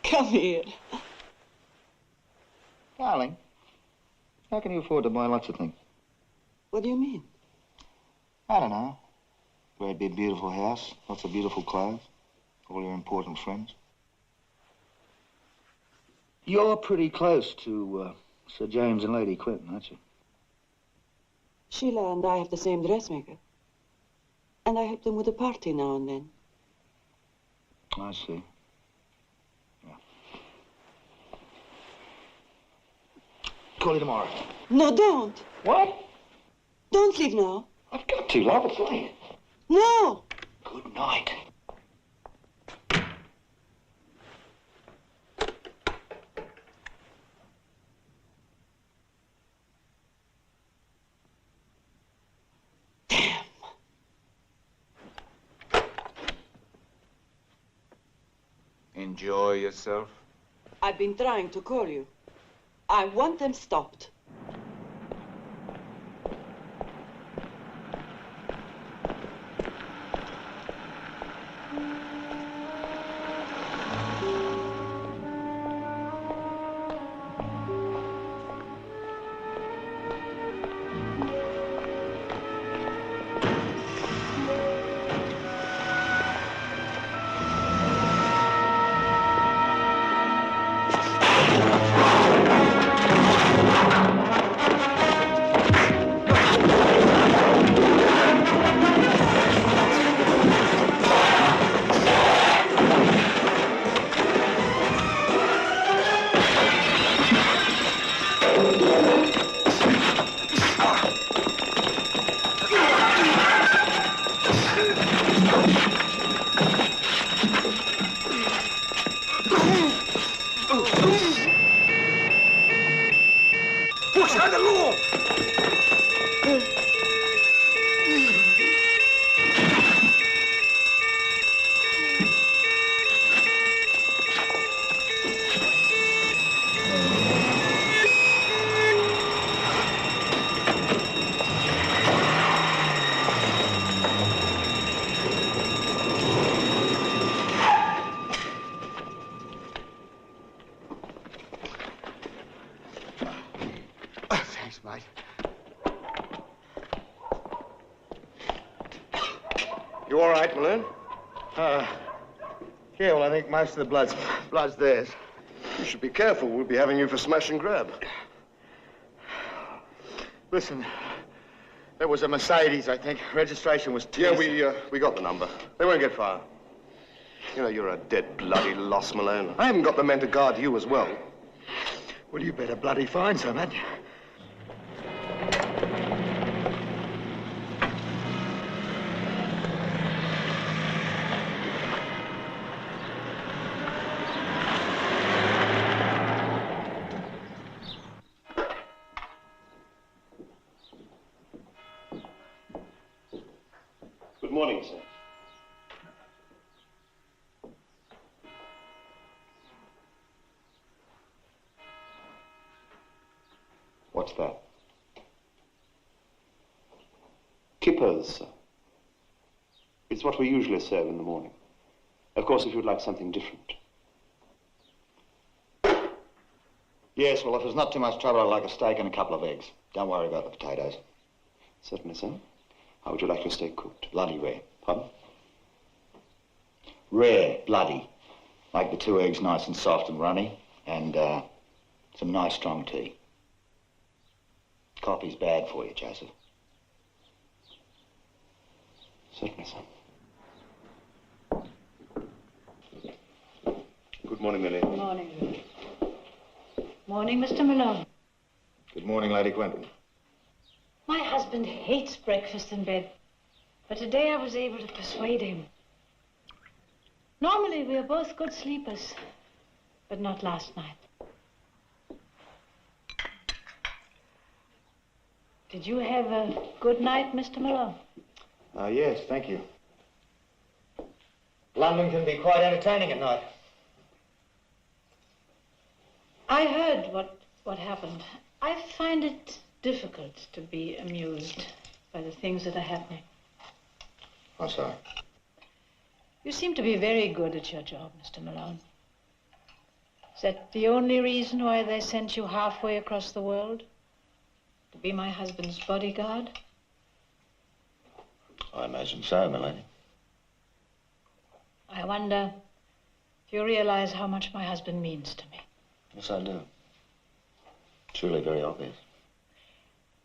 Come here. Darling, how can you afford to buy lots of things? What do you mean? I don't know. Great big beautiful house, lots of beautiful clothes, all your important friends. You're pretty close to Sir James and Lady Quentin, aren't you? Sheila and I have the same dressmaker. And I help them with a party now and then. I see. Yeah. Call you tomorrow. No, don't. What? Don't leave now. I've got to, love. It's late. No. Good night. Enjoy yourself? I've been trying to call you. I want them stopped. Thanks, mate. You all right, Malone? Yeah, well, I think most of the blood's theirs. You should be careful. We'll be having you for smash and grab. Listen, there was a Mercedes, I think. Registration was T. Yeah, we got the number. They won't get far. You know, you're a dead bloody loss, Malone. I haven't got the men to guard you as well. Well, you better bloody find some, hadn't you? Good morning, sir. What's that? Kippers, sir. It's what we usually serve in the morning. Of course, if you'd like something different. Yes, well, if there's not too much trouble, I'd like a steak and a couple of eggs. Don't worry about the potatoes. Certainly, sir. How would you like your steak cooked? Bloody rare. Pardon? Rare, bloody. Like the 2 eggs nice and soft and runny, and some nice strong tea. Coffee's bad for you, Joseph. Certainly, sir. Good morning, Millie. Good morning. Morning, Mr. Malone. Good morning, Lady Quentin. My husband hates breakfast in bed, but today I was able to persuade him. Normally, we are both good sleepers, but not last night. Did you have a good night, Mr. Malone? Yes, thank you. London can be quite entertaining at night. I heard what happened. I find it difficult to be amused by the things that are happening. I'm sorry. You seem to be very good at your job, Mr. Malone. Is that the only reason why they sent you halfway across the world? To be my husband's bodyguard? I imagine so, milady. I wonder if you realize how much my husband means to me. Yes, I do. Truly very obvious.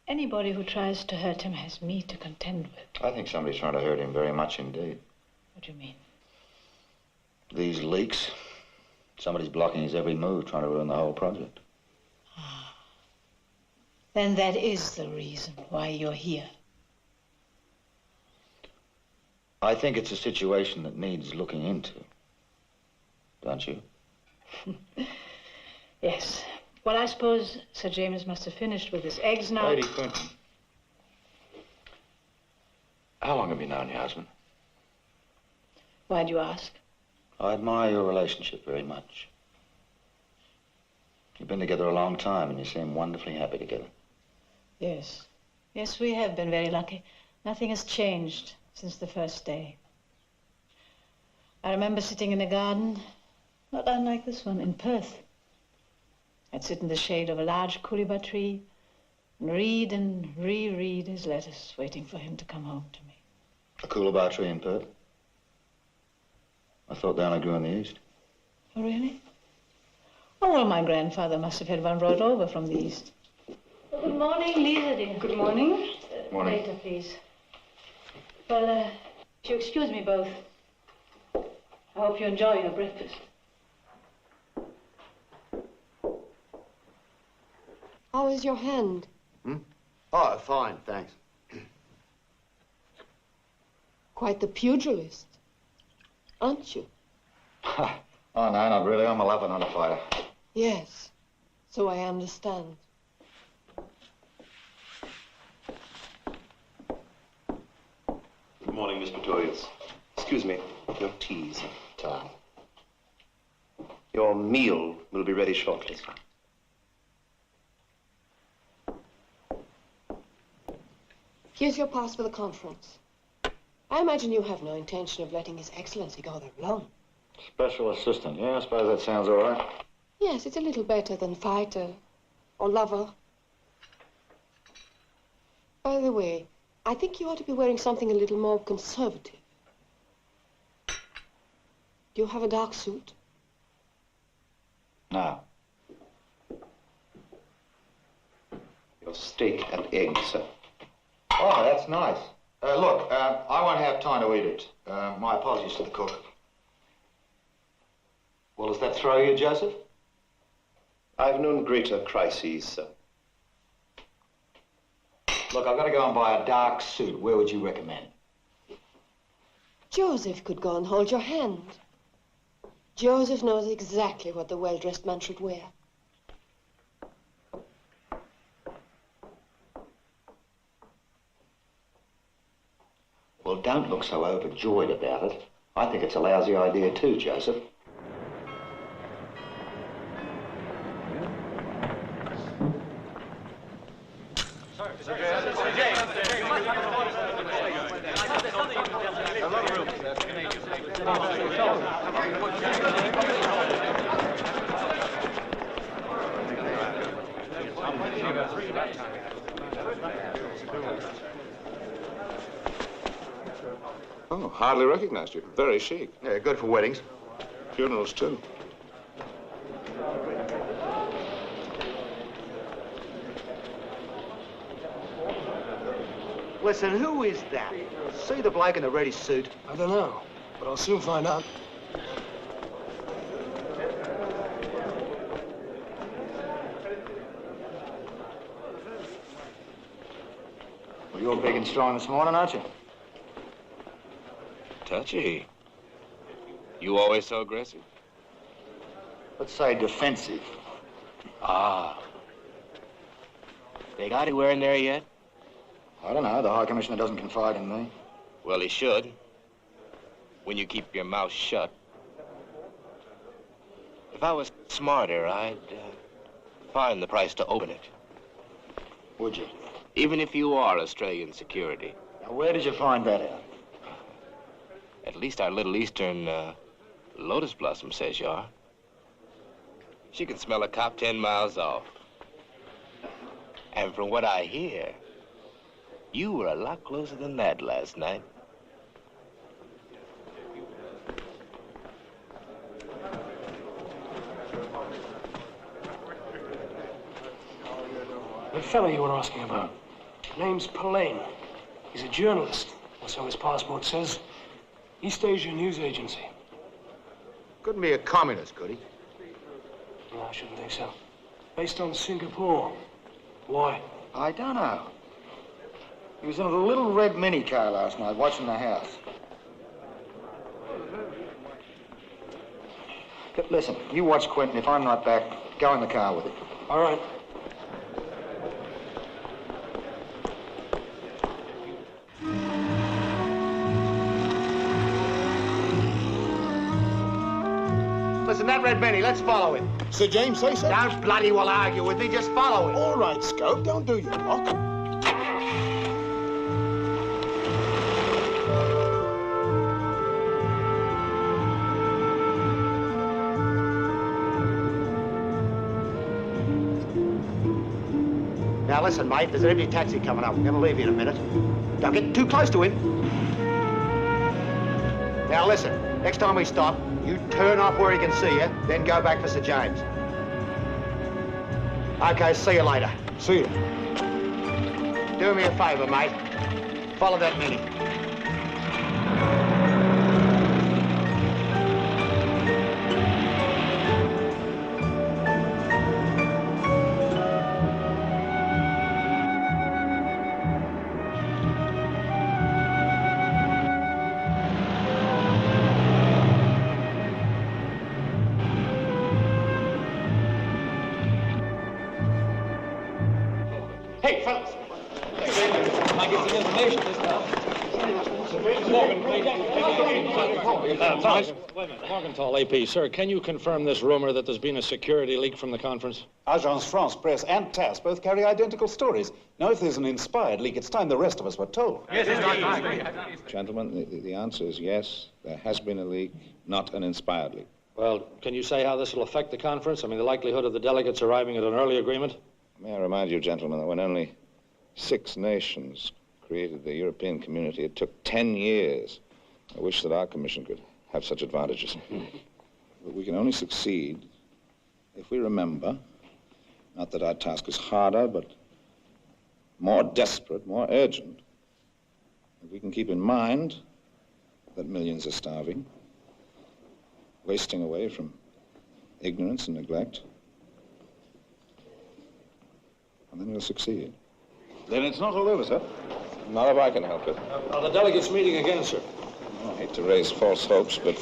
Anybody who tries to hurt him has me to contend with. I think somebody's trying to hurt him very much indeed. What do you mean? These leaks. Somebody's blocking his every move, trying to ruin the whole project. Then that is the reason why you're here. I think it's a situation that needs looking into. Don't you? Yes. Well, I suppose Sir James must have finished with his eggs now. Lady Quentin. How long have you known your husband? Why do you ask? I admire your relationship very much. You've been together a long time and you seem wonderfully happy together. Yes. Yes, we have been very lucky. Nothing has changed since the first day. I remember sitting in a garden, not unlike this one, in Perth. I'd sit in the shade of a large coolibah tree and read and reread his letters, waiting for him to come home to me. A coolibah tree in Perth? I thought they only grew in the east. Oh, really? Oh, well, my grandfather must have had one brought over from the east. Good morning, Lisa, dear. Good morning. Morning. Later, please. Well, if you excuse me both, I hope you enjoy your breakfast. How is your hand? Oh, fine, thanks. Quite the pugilist, aren't you? Oh, no, not really. I'm a lover, not a fighter. Yes, so I understand. Good morning, Miss Pretorius. Excuse me, your tea's time. Your meal will be ready shortly. Here's your pass for the conference. I imagine you have no intention of letting His Excellency go there alone. Special assistant. Yeah, I suppose that sounds all right. Yes, it's a little better than fighter or lover. By the way, I think you ought to be wearing something a little more conservative. Do you have a dark suit? No. Your steak and eggs, sir. Oh, that's nice. Look, I won't have time to eat it. My apologies to the cook. Well, does that throw you, Joseph? I've known greater crises, sir. Look, I've got to go and buy a dark suit. Where would you recommend? Joseph could go and hold your hand. Joseph knows exactly what the well-dressed man should wear. Well, Well, don't look so overjoyed about it. I think it's a lousy idea too, Joseph. Oh, hardly recognized you. Very chic. Yeah, good for weddings. Funerals, too. Listen, who is that? See the bloke in the reddish suit? I don't know, but I'll soon find out. Well, you're big and strong this morning, aren't you? Touchy. You always so aggressive? Let's say defensive. Ah. They got anywhere in there yet? I don't know. The High Commissioner doesn't confide in me. Well, he should. When you keep your mouth shut. If I was smarter, I'd find the price to open it. Would you? Even if you are Australian security. Now, where did you find that out? At least our little Eastern lotus blossom says you are. She can smell a cop 10 miles off. And from what I hear, you were a lot closer than that last night. The fellow you were asking about, name's Malone. He's a journalist, or so his passport says. East Asia News Agency. Couldn't be a communist, could he? No, I shouldn't think so. Based on Singapore. Why? I don't know. He was in a little red mini car last night, watching the house. Listen, you watch Quentin. If I'm not back, go in the car with him. All right. Listen, that red mini, let's follow him. Sir James, say so? Don't bloody well argue with me, just follow him. All right, Scope, don't do your rock. Now listen, mate, there's an empty taxi coming up. We're going to leave you in a minute. Don't get too close to him. Now listen, next time we stop, you turn off where he can see you, then go back for Sir James. Okay, see you later. See you. Do me a favour, mate. Follow that mini. Hey, fellas. I get some information this time. Morgenthau, AP. Sir, can you confirm this rumor that there's been a security leak from the conference? Agence France Presse and TASS both carry identical stories. Now, if there's an inspired leak, it's time the rest of us were told. Gentlemen, the answer is yes. There has been a leak, not an inspired leak. Well, can you say how this will affect the conference? I mean, the likelihood of the delegates arriving at an early agreement? May I remind you, gentlemen, that when only 6 nations created the European community, it took 10 years. I wish that our commission could have such advantages. But we can only succeed if we remember, not that our task is harder, but more desperate, more urgent. If we can keep in mind that millions are starving, wasting away from ignorance and neglect, and then we'll succeed. Then it's not all over, sir. Not if I can help it. Are the delegates meeting again, sir? I hate to raise false hopes, but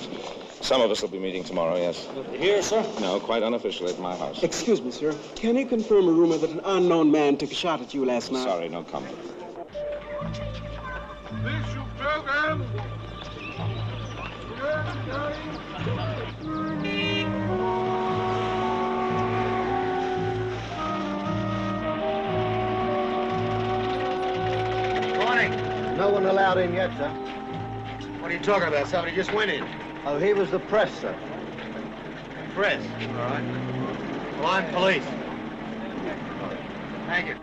some of us will be meeting tomorrow, yes. Here, sir? No, quite unofficially at my house. Excuse me, sir. Can you confirm a rumor that an unknown man took a shot at you last night? Sorry, no comment. Bishop Program. Morning. No one allowed in yet, sir. What are you talking about? Somebody just went in. Oh, he was the press, sir. Press. All right. Well, I'm police. Thank you.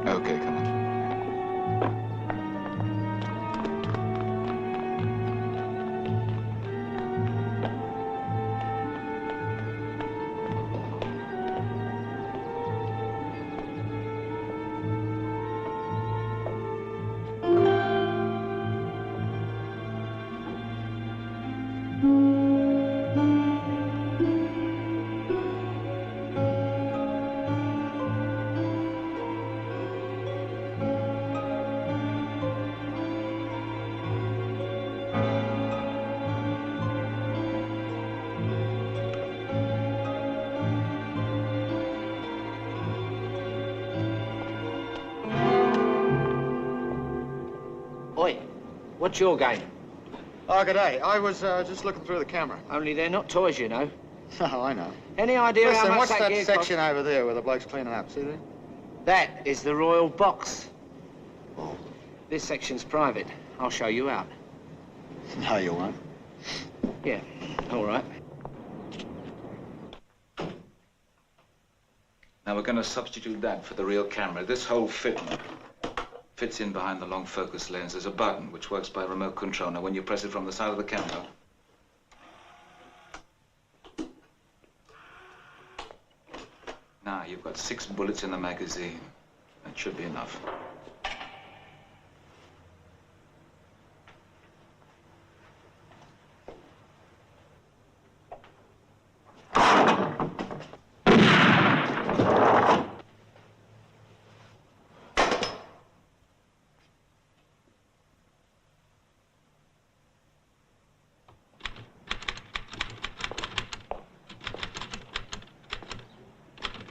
Okay, come on. Oi, what's your game? Oh, good day. I was just looking through the camera. Only they're not toys, you know. Oh, I know. Any idea how Listen, much what's that gear section costs? over there where the bloke's cleaning up? See there? That is the royal box. This section's private. I'll show you out. No, you won't. Yeah, all right. Now we're going to substitute that for the real camera. This whole fits in behind the long focus lens. There's a button which works by remote control. Now when you press it from the side of the camera, now you've got 6 bullets in the magazine. That should be enough.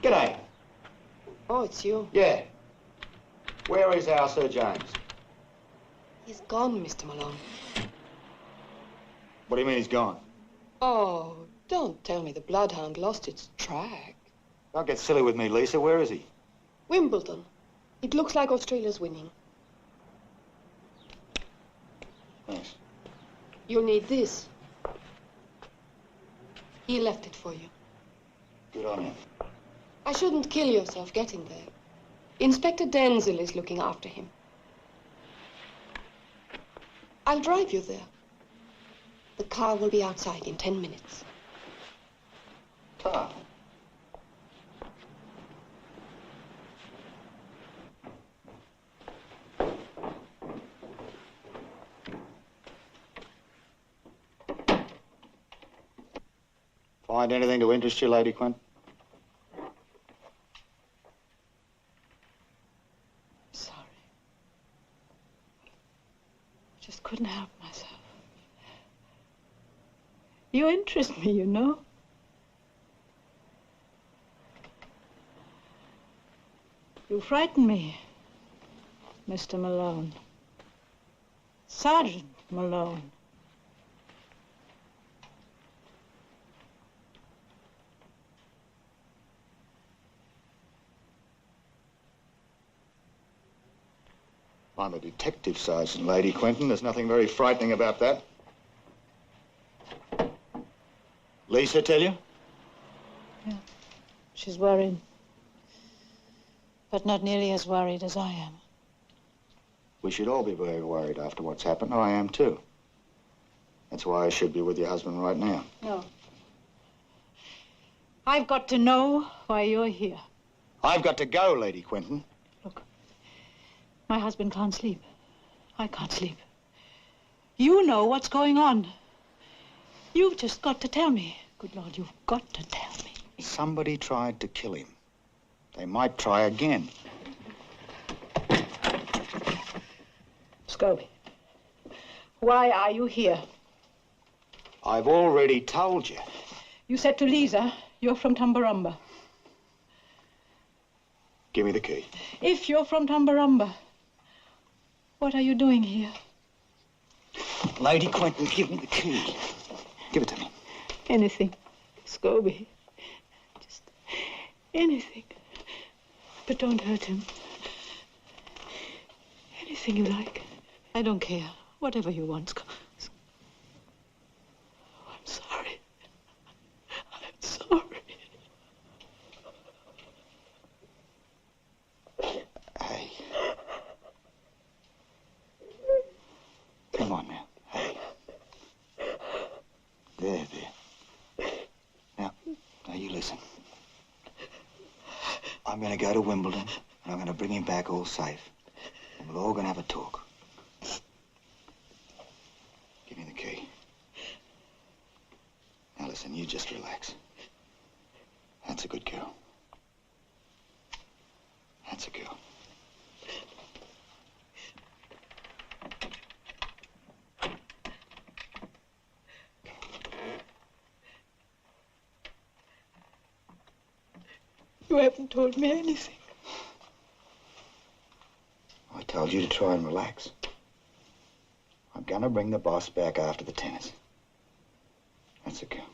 G'day. Oh, it's you. Yeah. Where is our Sir James? He's gone, Mr. Malone. What do you mean he's gone? Oh, don't tell me the bloodhound lost its track. Don't get silly with me, Lisa. Where is he? Wimbledon. It looks like Australia's winning. Thanks. You'll need this. He left it for you. Good on you. I shouldn't kill yourself getting there. Inspector Denzel is looking after him. I'll drive you there. The car will be outside in 10 minutes. Car? Find anything to interest you, Lady Quint? Sorry. I just couldn't help myself. You interest me, you know. You frighten me, Mr. Malone. Sergeant Malone. I'm a detective sergeant, Lady Quinton. There's nothing very frightening about that. Lisa tell you? Yeah. She's worried. But not nearly as worried as I am. We should all be very worried after what's happened. I am, too. That's why I should be with your husband right now. No. I've got to know why you're here. I've got to go, Lady Quinton. Look, my husband can't sleep. I can't sleep. You know what's going on. You've just got to tell me. Good Lord, you've got to tell me. Somebody tried to kill him. They might try again. Scobie, why are you here? I've already told you. You said to Lisa, you're from Tumbarumba. Give me the key. If you're from Tumbarumba, what are you doing here? Lady Quinton, give me the key. Give it to me. Anything, Scobie. Just anything. But don't hurt him. Anything you like. I don't care. Whatever you want. Oh, I'm sorry. I'm sorry. Hey. Come on now. Hey. There. Now you listen. I'm going to go to Wimbledon, and I'm going to bring him back all safe. And we're all going to have a talk. Give me the key. Now listen, you just relax. That's a good girl. That's a girl. You haven't told me anything. I told you to try and relax. I'm gonna bring the boss back after the tennis. That's a girl.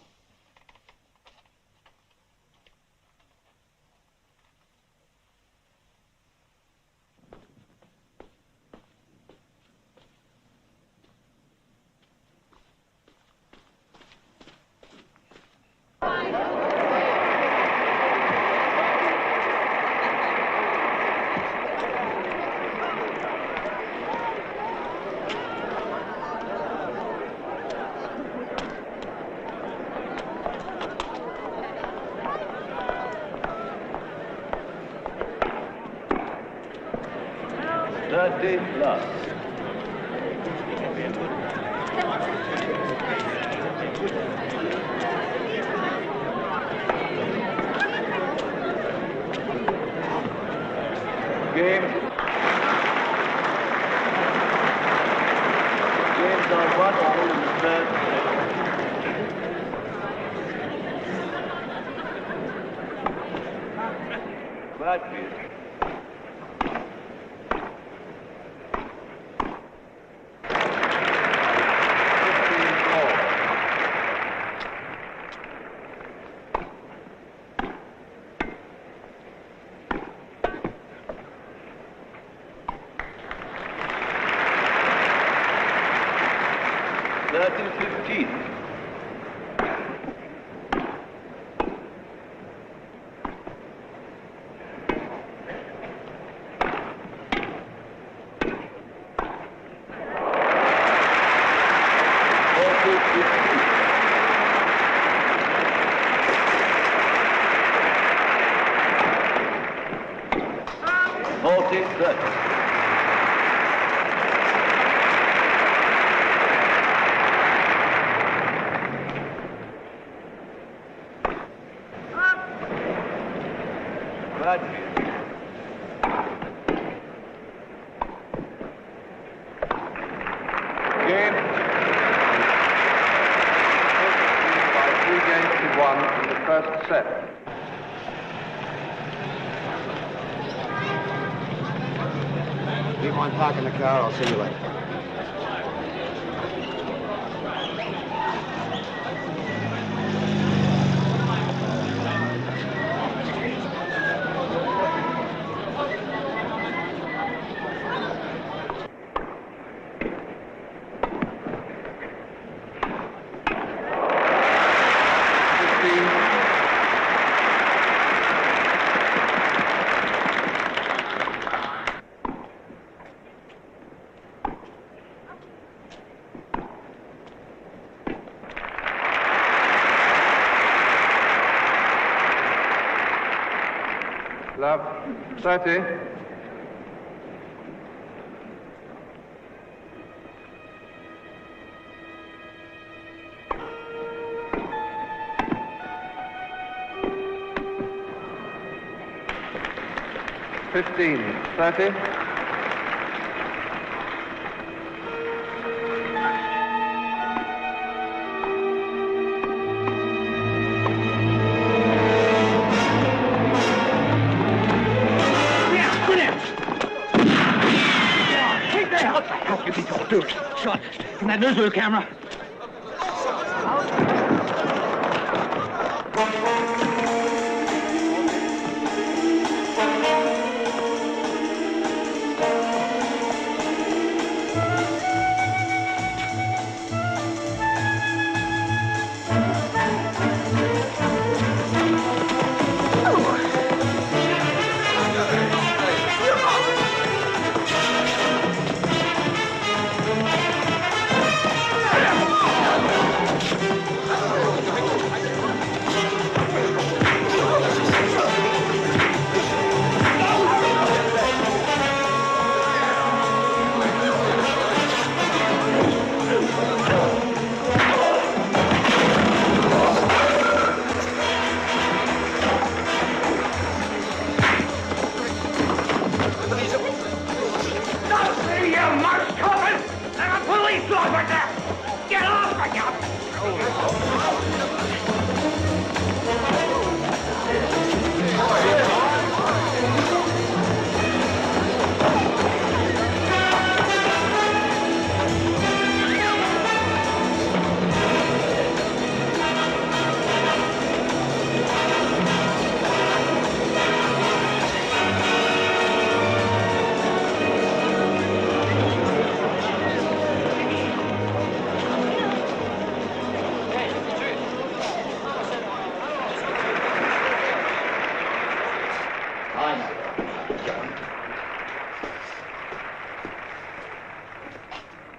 Game. By 3 games to 1 in the first set. Do you mind parking the car? I'll see you later. Love, 30. $15, 30. Do it. Shot from that newsreel camera.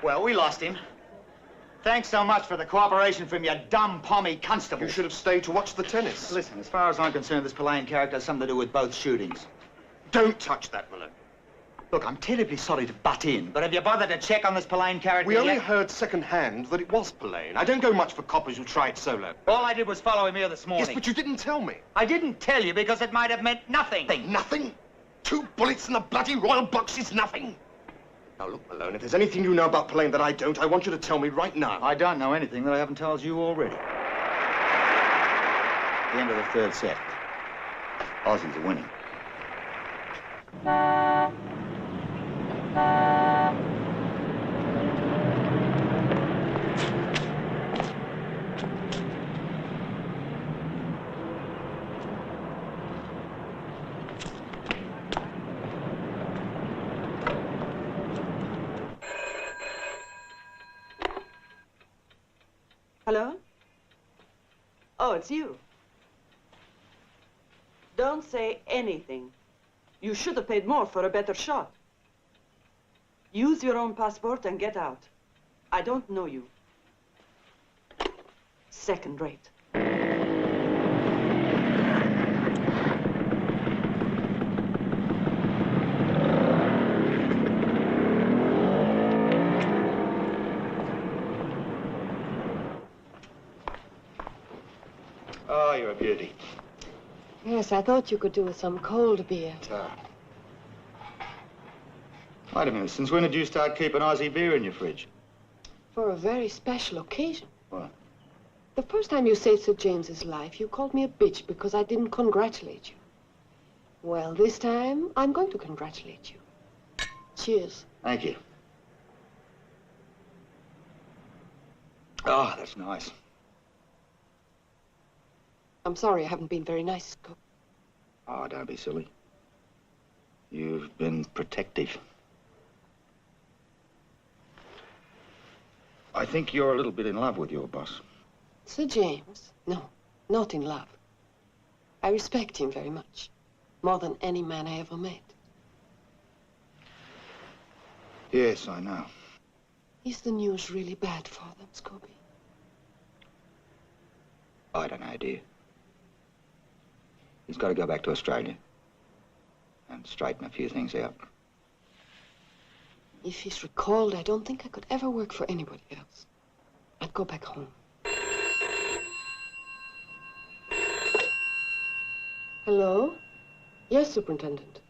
Well, we lost him. Thanks so much for the cooperation from your dumb pommy constable. You should have stayed to watch the tennis. Listen, as far as I'm concerned, this Pillane character has something to do with both shootings. Don't touch that, Malone. Look, I'm terribly sorry to butt in, but have you bothered to check on this Pillane character We only yet? heard second-hand that it was Pillane. I don't go much for coppers who try it solo. All I did was follow him here this morning. Yes, but you didn't tell me. I didn't tell you because it might have meant nothing. Nothing? 2 bullets in the bloody royal box is nothing. Now, look, Malone, if there's anything you know about Pillane that I don't, I want you to tell me right now. I don't know anything that I haven't told you already. At the end of the third set, Aussies are winning. Hello? Oh, it's you. Don't say anything. You should have paid more for a better shot. Use your own passport and get out. I don't know you. Second rate. Oh, you're a beauty. Yes, I thought you could do with some cold beer. Wait a minute, since when did you start keeping Aussie beer in your fridge? For a very special occasion. What? The first time you saved Sir James's life, you called me a bitch because I didn't congratulate you. Well, this time, I'm going to congratulate you. Cheers. Thank you. Oh, that's nice. I'm sorry I haven't been very nice, Scobie. Oh, don't be silly. You've been protective. I think you're a little bit in love with your boss. Sir James? No, not in love. I respect him very much. More than any man I ever met. Yes, I know. Is the news really bad for them, Scobie? I don't know, dear. He's got to go back to Australia and straighten a few things out. If he's recalled, I don't think I could ever work for anybody else. I'd go back home. Hello? Yes, Superintendent.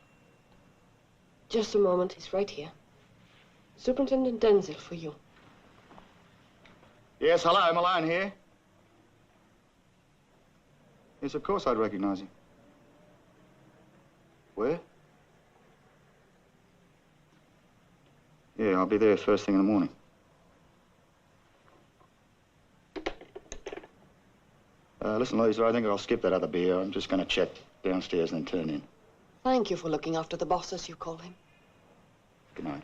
Just a moment, he's right here. Superintendent Denzil for you. Yes, hello, Malone here. Yes, of course I'd recognize him. Where? Yeah, I'll be there first thing in the morning. Listen, Lisa, I think I'll skip that other beer. I'm just going to check downstairs and then turn in. Thank you for looking after the boss, as you call him. Good night.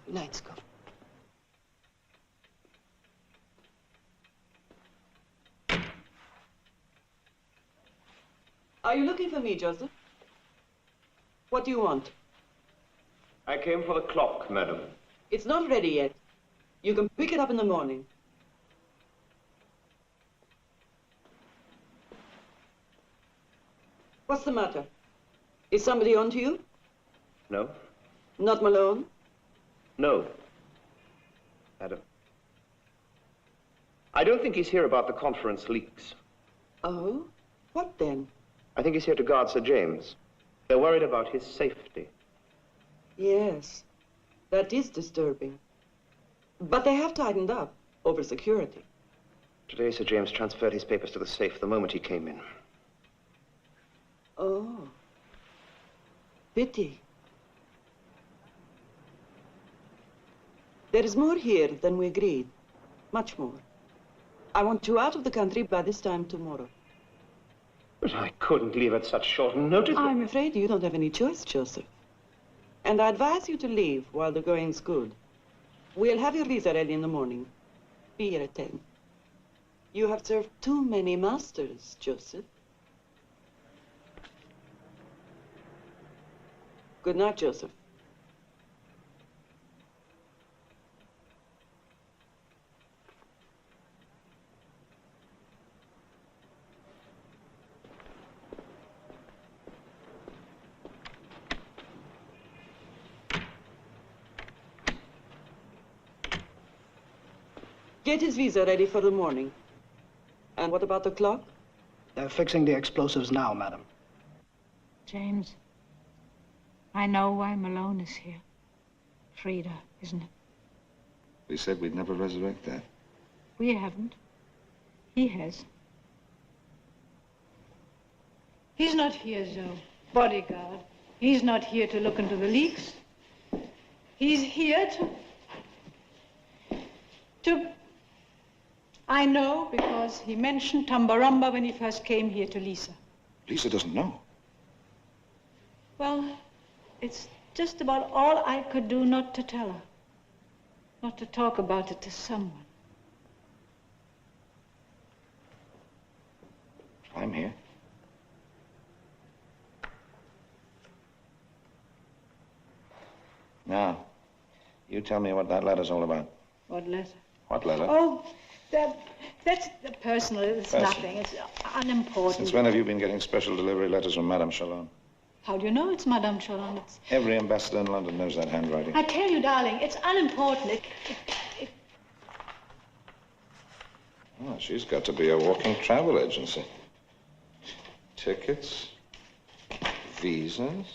Good night, Scott. Are you looking for me, Joseph? What do you want? I came for the clock, madam. It's not ready yet. You can pick it up in the morning. What's the matter? Is somebody on to you? No? Not Malone? No. Madam. I don't think he's here about the conference leaks. Oh? What then? I think he's here to guard Sir James. They're worried about his safety. Yes. That is disturbing. But they have tightened up over security. Today, Sir James transferred his papers to the safe the moment he came in. Oh. Pity. There is more here than we agreed. Much more. I want you out of the country by this time tomorrow. But I couldn't leave at such short notice. I'm afraid you don't have any choice, Joseph. And I advise you to leave while the going's good. We'll have your visa ready in the morning. Be here at 10. You have served too many masters, Joseph. Good night, Joseph. Get his visa ready for the morning. And what about the clock? They're fixing the explosives now, madam. James, I know why Malone is here. Frida, isn't it? We said we'd never resurrect that. We haven't. He has. He's not here as a bodyguard. He's not here to look into the leaks. He's here to... I know because he mentioned Tambaramba when he first came here to Lisa. Lisa doesn't know. Well, it's just about all I could do not to tell her. Not to talk about it to someone. I'm here. Now, you tell me what that letter's all about. What letter? What letter? Oh, that's personal. It's Personal. nothing. It's unimportant. Since when have you been getting special delivery letters from Madame Chalon? How do you know it's Madame Chalon? It's... Every ambassador in London knows that handwriting. I tell you, darling, it's unimportant. Oh, she's got to be a walking travel agency. Tickets, visas.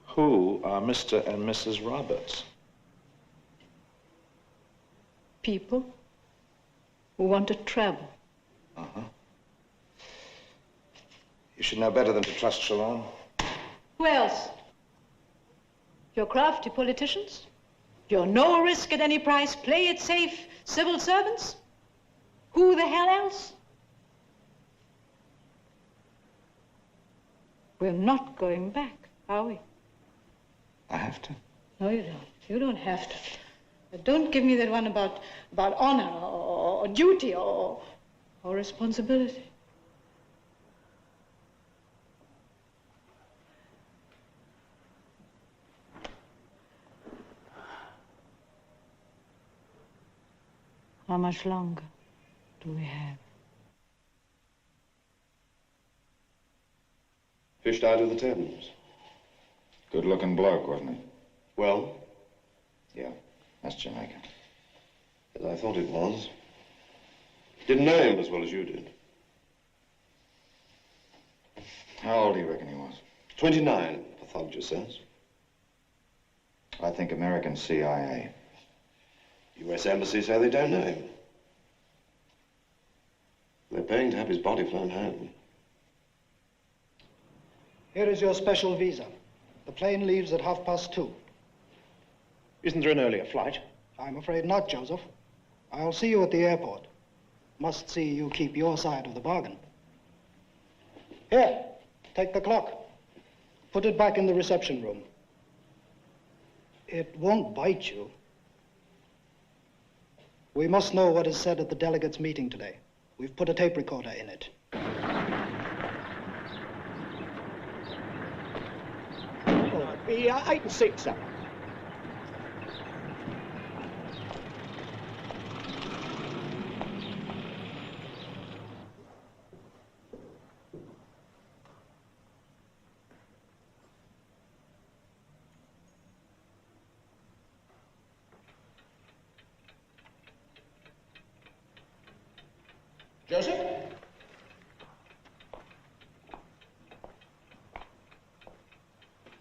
Who are Mr. and Mrs. Roberts? People who want to travel. Uh-huh. You should know better than to trust Shalom. Who else? Your crafty politicians? Your no risk at any price, play it safe civil servants? Who the hell else? We're not going back, are we? I have to. No, you don't. You don't have to. But don't give me that one about honor or duty or responsibility. How much longer do we have? Fished out of the Thames. Good-looking bloke, wasn't he? Well? Yeah, that's Jamaica. As I thought it was. Didn't know him as well as you did. How old do you reckon he was? 29, pathologist says. I think American CIA. US Embassy say they don't know him. They're paying to have his body flown home. Here is your special visa. The plane leaves at 2:30. Isn't there an earlier flight? I'm afraid not, Joseph. I'll see you at the airport. Must see you keep your side of the bargain. Here, take the clock. Put it back in the reception room. It won't bite you. We must know what is said at the delegates' meeting today. We've put a tape recorder in it. Be 8 and 6, sir. Joseph?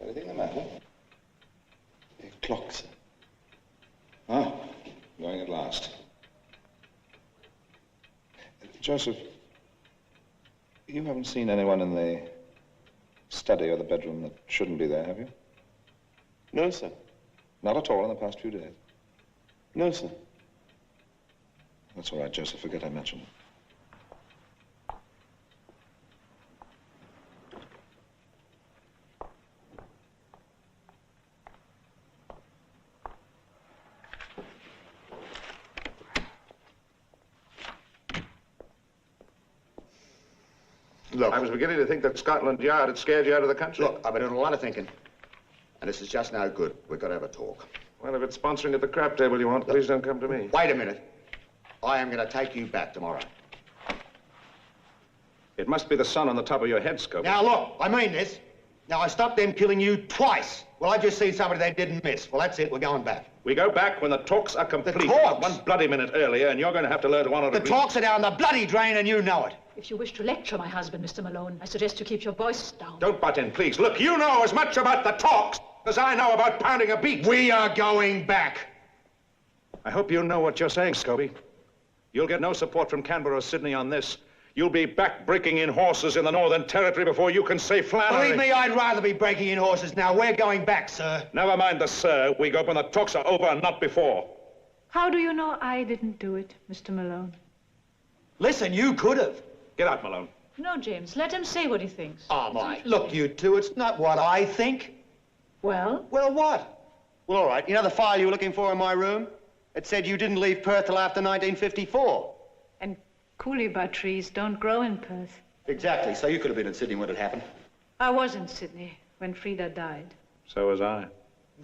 Anything the matter? The clock, sir. Ah, going at last. Joseph, you haven't seen anyone in the study or the bedroom that shouldn't be there, have you? No, sir. Not at all in the past few days? No, sir. That's all right, Joseph. Forget I mentioned it. Look, I was beginning to think that Scotland Yard had scared you out of the country. Look, I've been doing a lot of thinking. And this is just no good. We've got to have a talk. Well, if it's sponsoring at the crap table you want, please don't come to me. Wait a minute. I am going to take you back tomorrow. It must be the sun on the top of your head, Scobie. Now, look, I mean this. Now, I stopped them killing you twice. Well, I just seen somebody they didn't miss. Well, that's it. We're going back. We go back when the talks are complete. The talks? One bloody minute earlier, and you're going to have to learn to honor the talks are down the bloody drain, and you know it. If you wish to lecture my husband, Mr. Malone, I suggest you keep your voice down. Don't butt in, please. Look, you know as much about the talks as I know about pounding a beat. We are going back. I hope you know what you're saying, Scobie. You'll get no support from Canberra or Sydney on this. You'll be back breaking in horses in the Northern Territory before you can say Flannery. Believe me, I'd rather be breaking in horses now. We're going back, sir. Never mind the sir. We go when the talks are over and not before. How do you know I didn't do it, Mr. Malone? Listen, you could have. Get out, Malone. No, James, let him say what he thinks. Oh, my. Look, you two, it's not what I think. Well? Well, what? Well, all right. You know the file you were looking for in my room? It said you didn't leave Perth till after 1954. And coolibah trees don't grow in Perth. Exactly. So you could have been in Sydney when it happened. I was in Sydney when Frida died. So was I.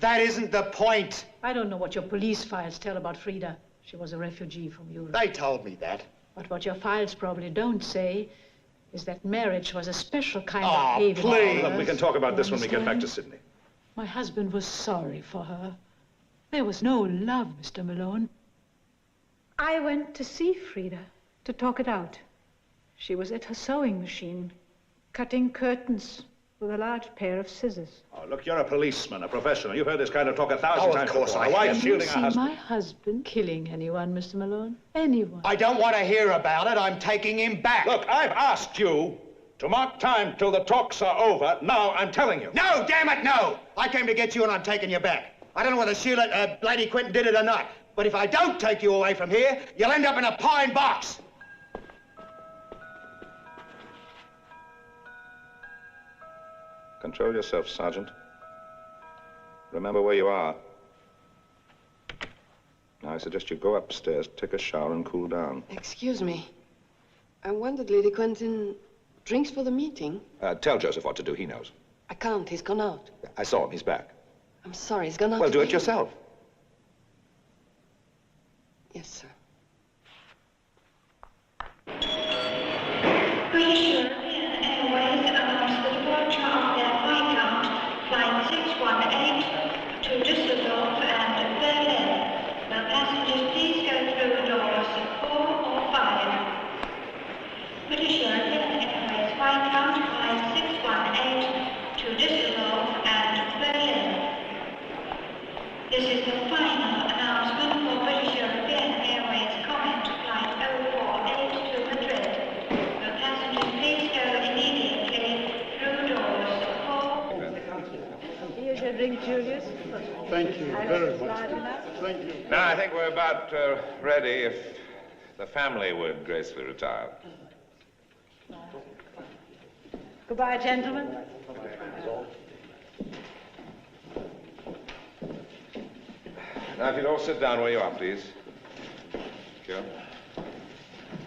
That isn't the point. I don't know what your police files tell about Frida. She was a refugee from Europe. They told me that. But what your files probably don't say is that marriage was a special kind of Oh, haven. please. Look, we can talk about this when we get back to Sydney. My husband was sorry for her. There was no love, Mr. Malone. I went to see Frida to talk it out. She was at her sewing machine, cutting curtains with a large pair of scissors. Oh, look, you're a policeman, a professional. You've heard this kind of talk 1,000 times. Of course before. I A wife have. shielding her husband. My husband killing anyone, Mr. Malone. Anyone. I don't want to hear about it. I'm taking him back. Look, I've asked you to mark time till the talks are over. Now I'm telling you. No, damn it, no! I came to get you and I'm taking you back. I don't know whether Sheila, Lady Quentin did it or not, but if I don't take you away from here, you'll end up in a pine box. Control yourself, Sergeant. Remember where you are. Now, I suggest you go upstairs, take a shower, and cool down. Excuse me. I wondered, Lady Quentin drinks for the meeting? Tell Joseph what to do. He knows. I can't. He's gone out. I saw him. He's back. I'm sorry. He's gone out. Well, do it again. yourself. Yes, sir. British European Airways announced the departure of their flight count, flight 618 to Düsseldorf and Berlin. Will passengers please go through doors 4 or 5? British European Airways flight count, flight 618 to Düsseldorf and Berlin. This is the final announcement for British European Airways comment, flight 048 to Madrid. Will passengers please go immediately through doors 4. Here's your drink, Julius. Thank you very much. Thank you. Now, I think we're about ready if the family would gracefully retire. Goodbye, gentlemen. Now, if you'd all sit down where you are, please. Thank you.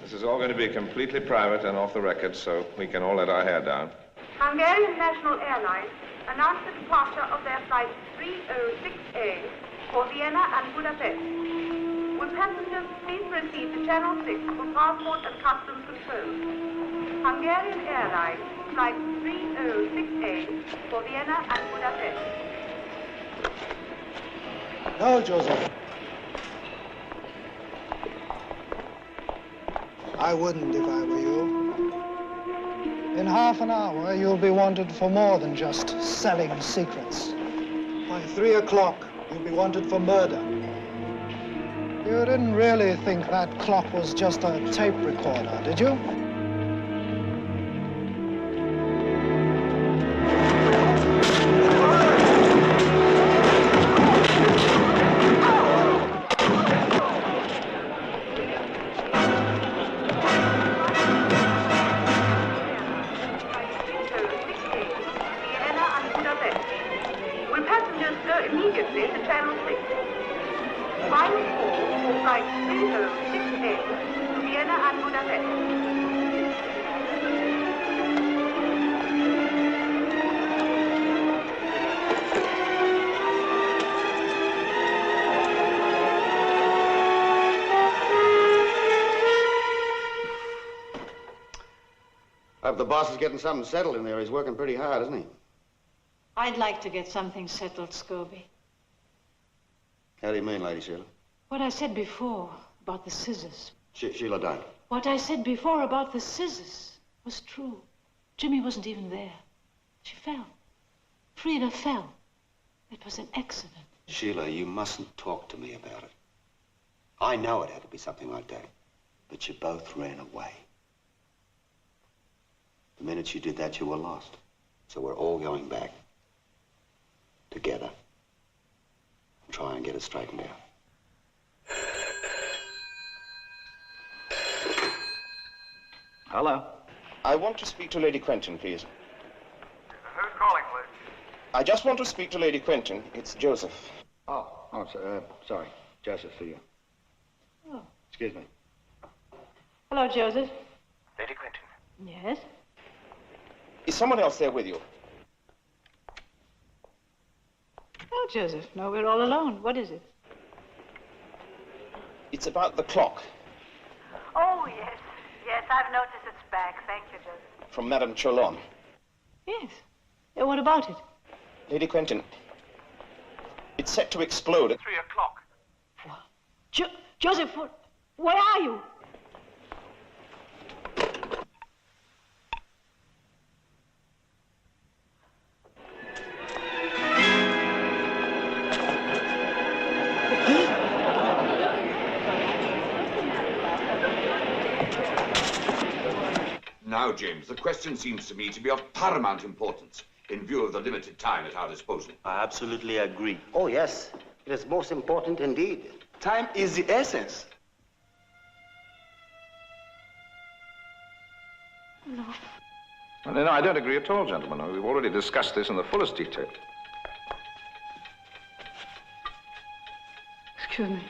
This is all going to be completely private and off the record, so we can all let our hair down. Hungarian National Airlines announced the departure of their flight 306A for Vienna and Budapest. Will passengers please proceed to Channel 6 for passport and customs control? Hungarian Airlines, flight 306A for Vienna and Budapest. No, Joseph. I wouldn't if I were you. In half an hour, you'll be wanted for more than just selling secrets. By 3 o'clock, you'll be wanted for murder. You didn't really think that clock was just a tape recorder, did you? The boss is getting something settled in there. He's working pretty hard, isn't he? I'd like to get something settled, Scobie. How do you mean, Lady Sheila? What I said before about the scissors. Sheila, don't. What I said before about the scissors was true. Jimmy wasn't even there. She fell. Frida fell. It was an accident. Sheila, you mustn't talk to me about it. I know it had to be something like that. But you both ran away. The minute you did that, you were lost. So we're all going back. Together. And try and get it straightened out. Hello? I want to speak to Lady Quentin, please. Who's calling, please? I just want to speak to Lady Quentin. It's Joseph. Sorry. Joseph, for you. Oh. Excuse me. Hello, Joseph. Lady Quentin. Yes? Is someone else there with you? Oh, Joseph. No, we're all alone. What is it? It's about the clock. Oh, yes. Yes, I've noticed it's back. Thank you, Joseph. From Madame Cholon. Yes. What about it? Lady Quentin, it's set to explode at 3 o'clock. Joseph, what? Where are you? Now, James, the question seems to me to be of paramount importance in view of the limited time at our disposal. I absolutely agree. Oh, yes. It is most important indeed. Time is the essence. No. Well, no, I don't agree at all, gentlemen. We've already discussed this in the fullest detail. Excuse me.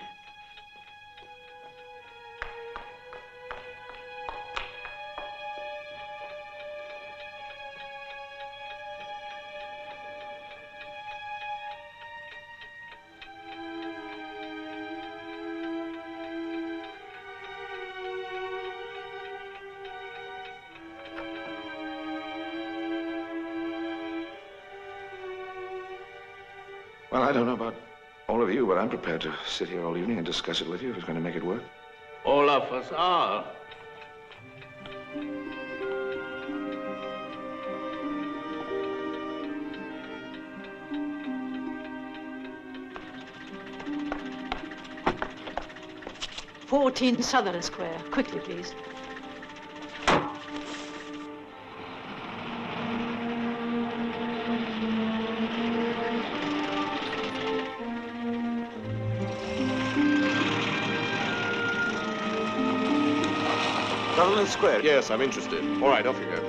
Well, I don't know about all of you, but I'm prepared to sit here all evening and discuss it with you if it's going to make it work. All of us are. "14 Southern Square. Quickly, please. Sutherland Square. Yes, I'm interested. All right, off you go.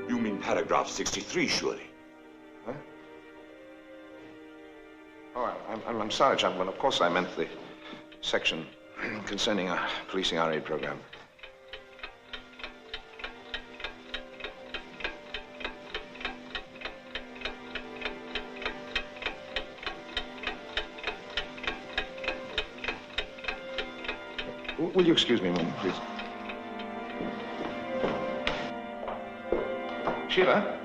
You mean paragraph 63, surely? Huh? Oh, I'm sorry, gentlemen. Of course I meant the section concerning policing our aid program. Will you excuse me a moment, please? Sheila?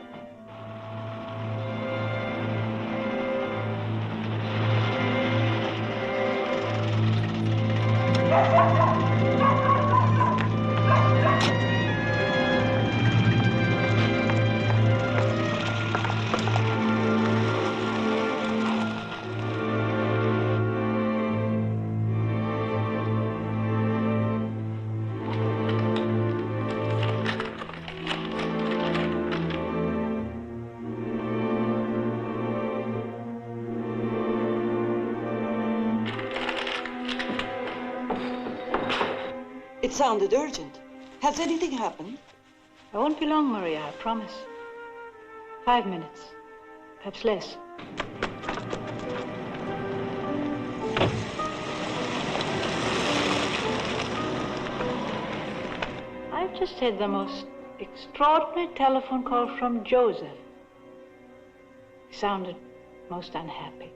It sounded urgent. Has anything happened? I won't be long, Maria, I promise. 5 minutes, perhaps less. I've just had the most extraordinary telephone call from Joseph. He sounded most unhappy.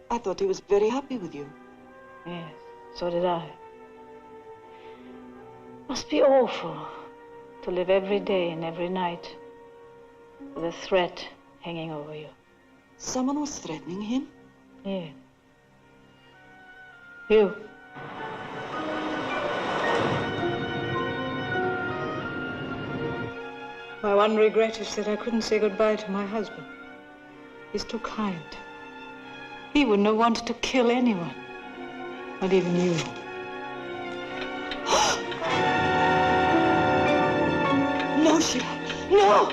I thought he was very happy with you. Yes, so did I. Must be awful to live every day and every night with a threat hanging over you. Someone was threatening him? Yes. You. My one regret is that I couldn't say goodbye to my husband. He's too kind. He wouldn't have wanted to kill anyone, not even you. No, Sheila, no!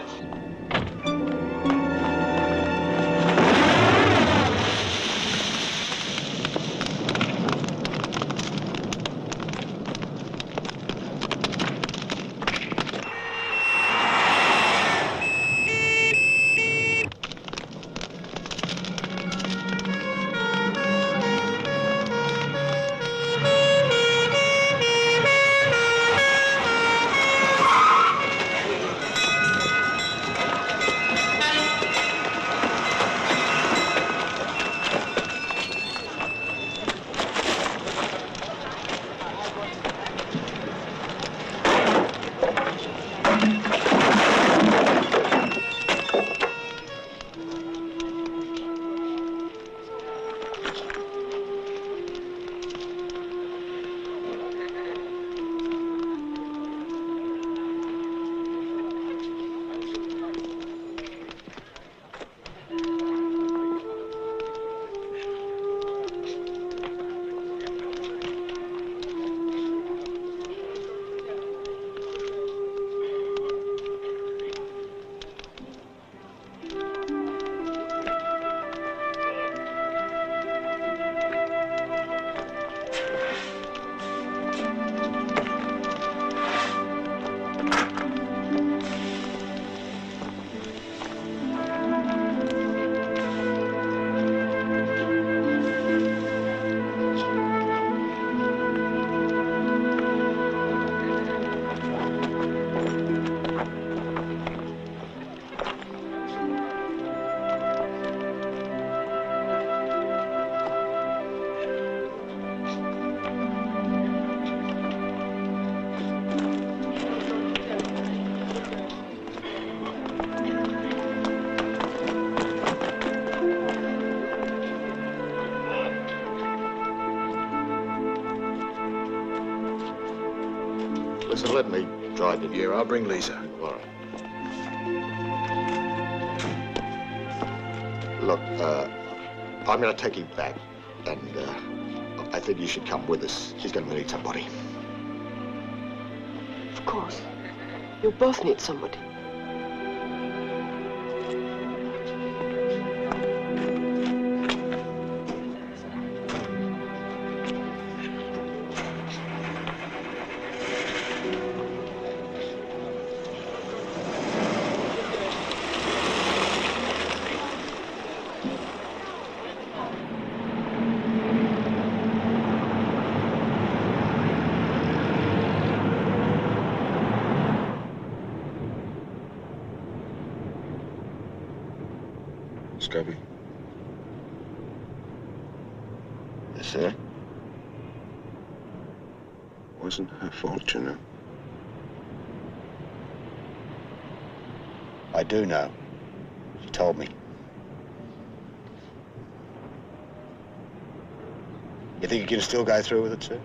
Listen, let me drive you. Yeah, I'll bring Lisa. All right. Look, I'm going to take you back, and I think you should come with us. She's going to need somebody. Of course. You both need somebody. Scobie. Yes, sir? Wasn't her fault, you know. I do know. She told me. You think you can still go through with it, sir?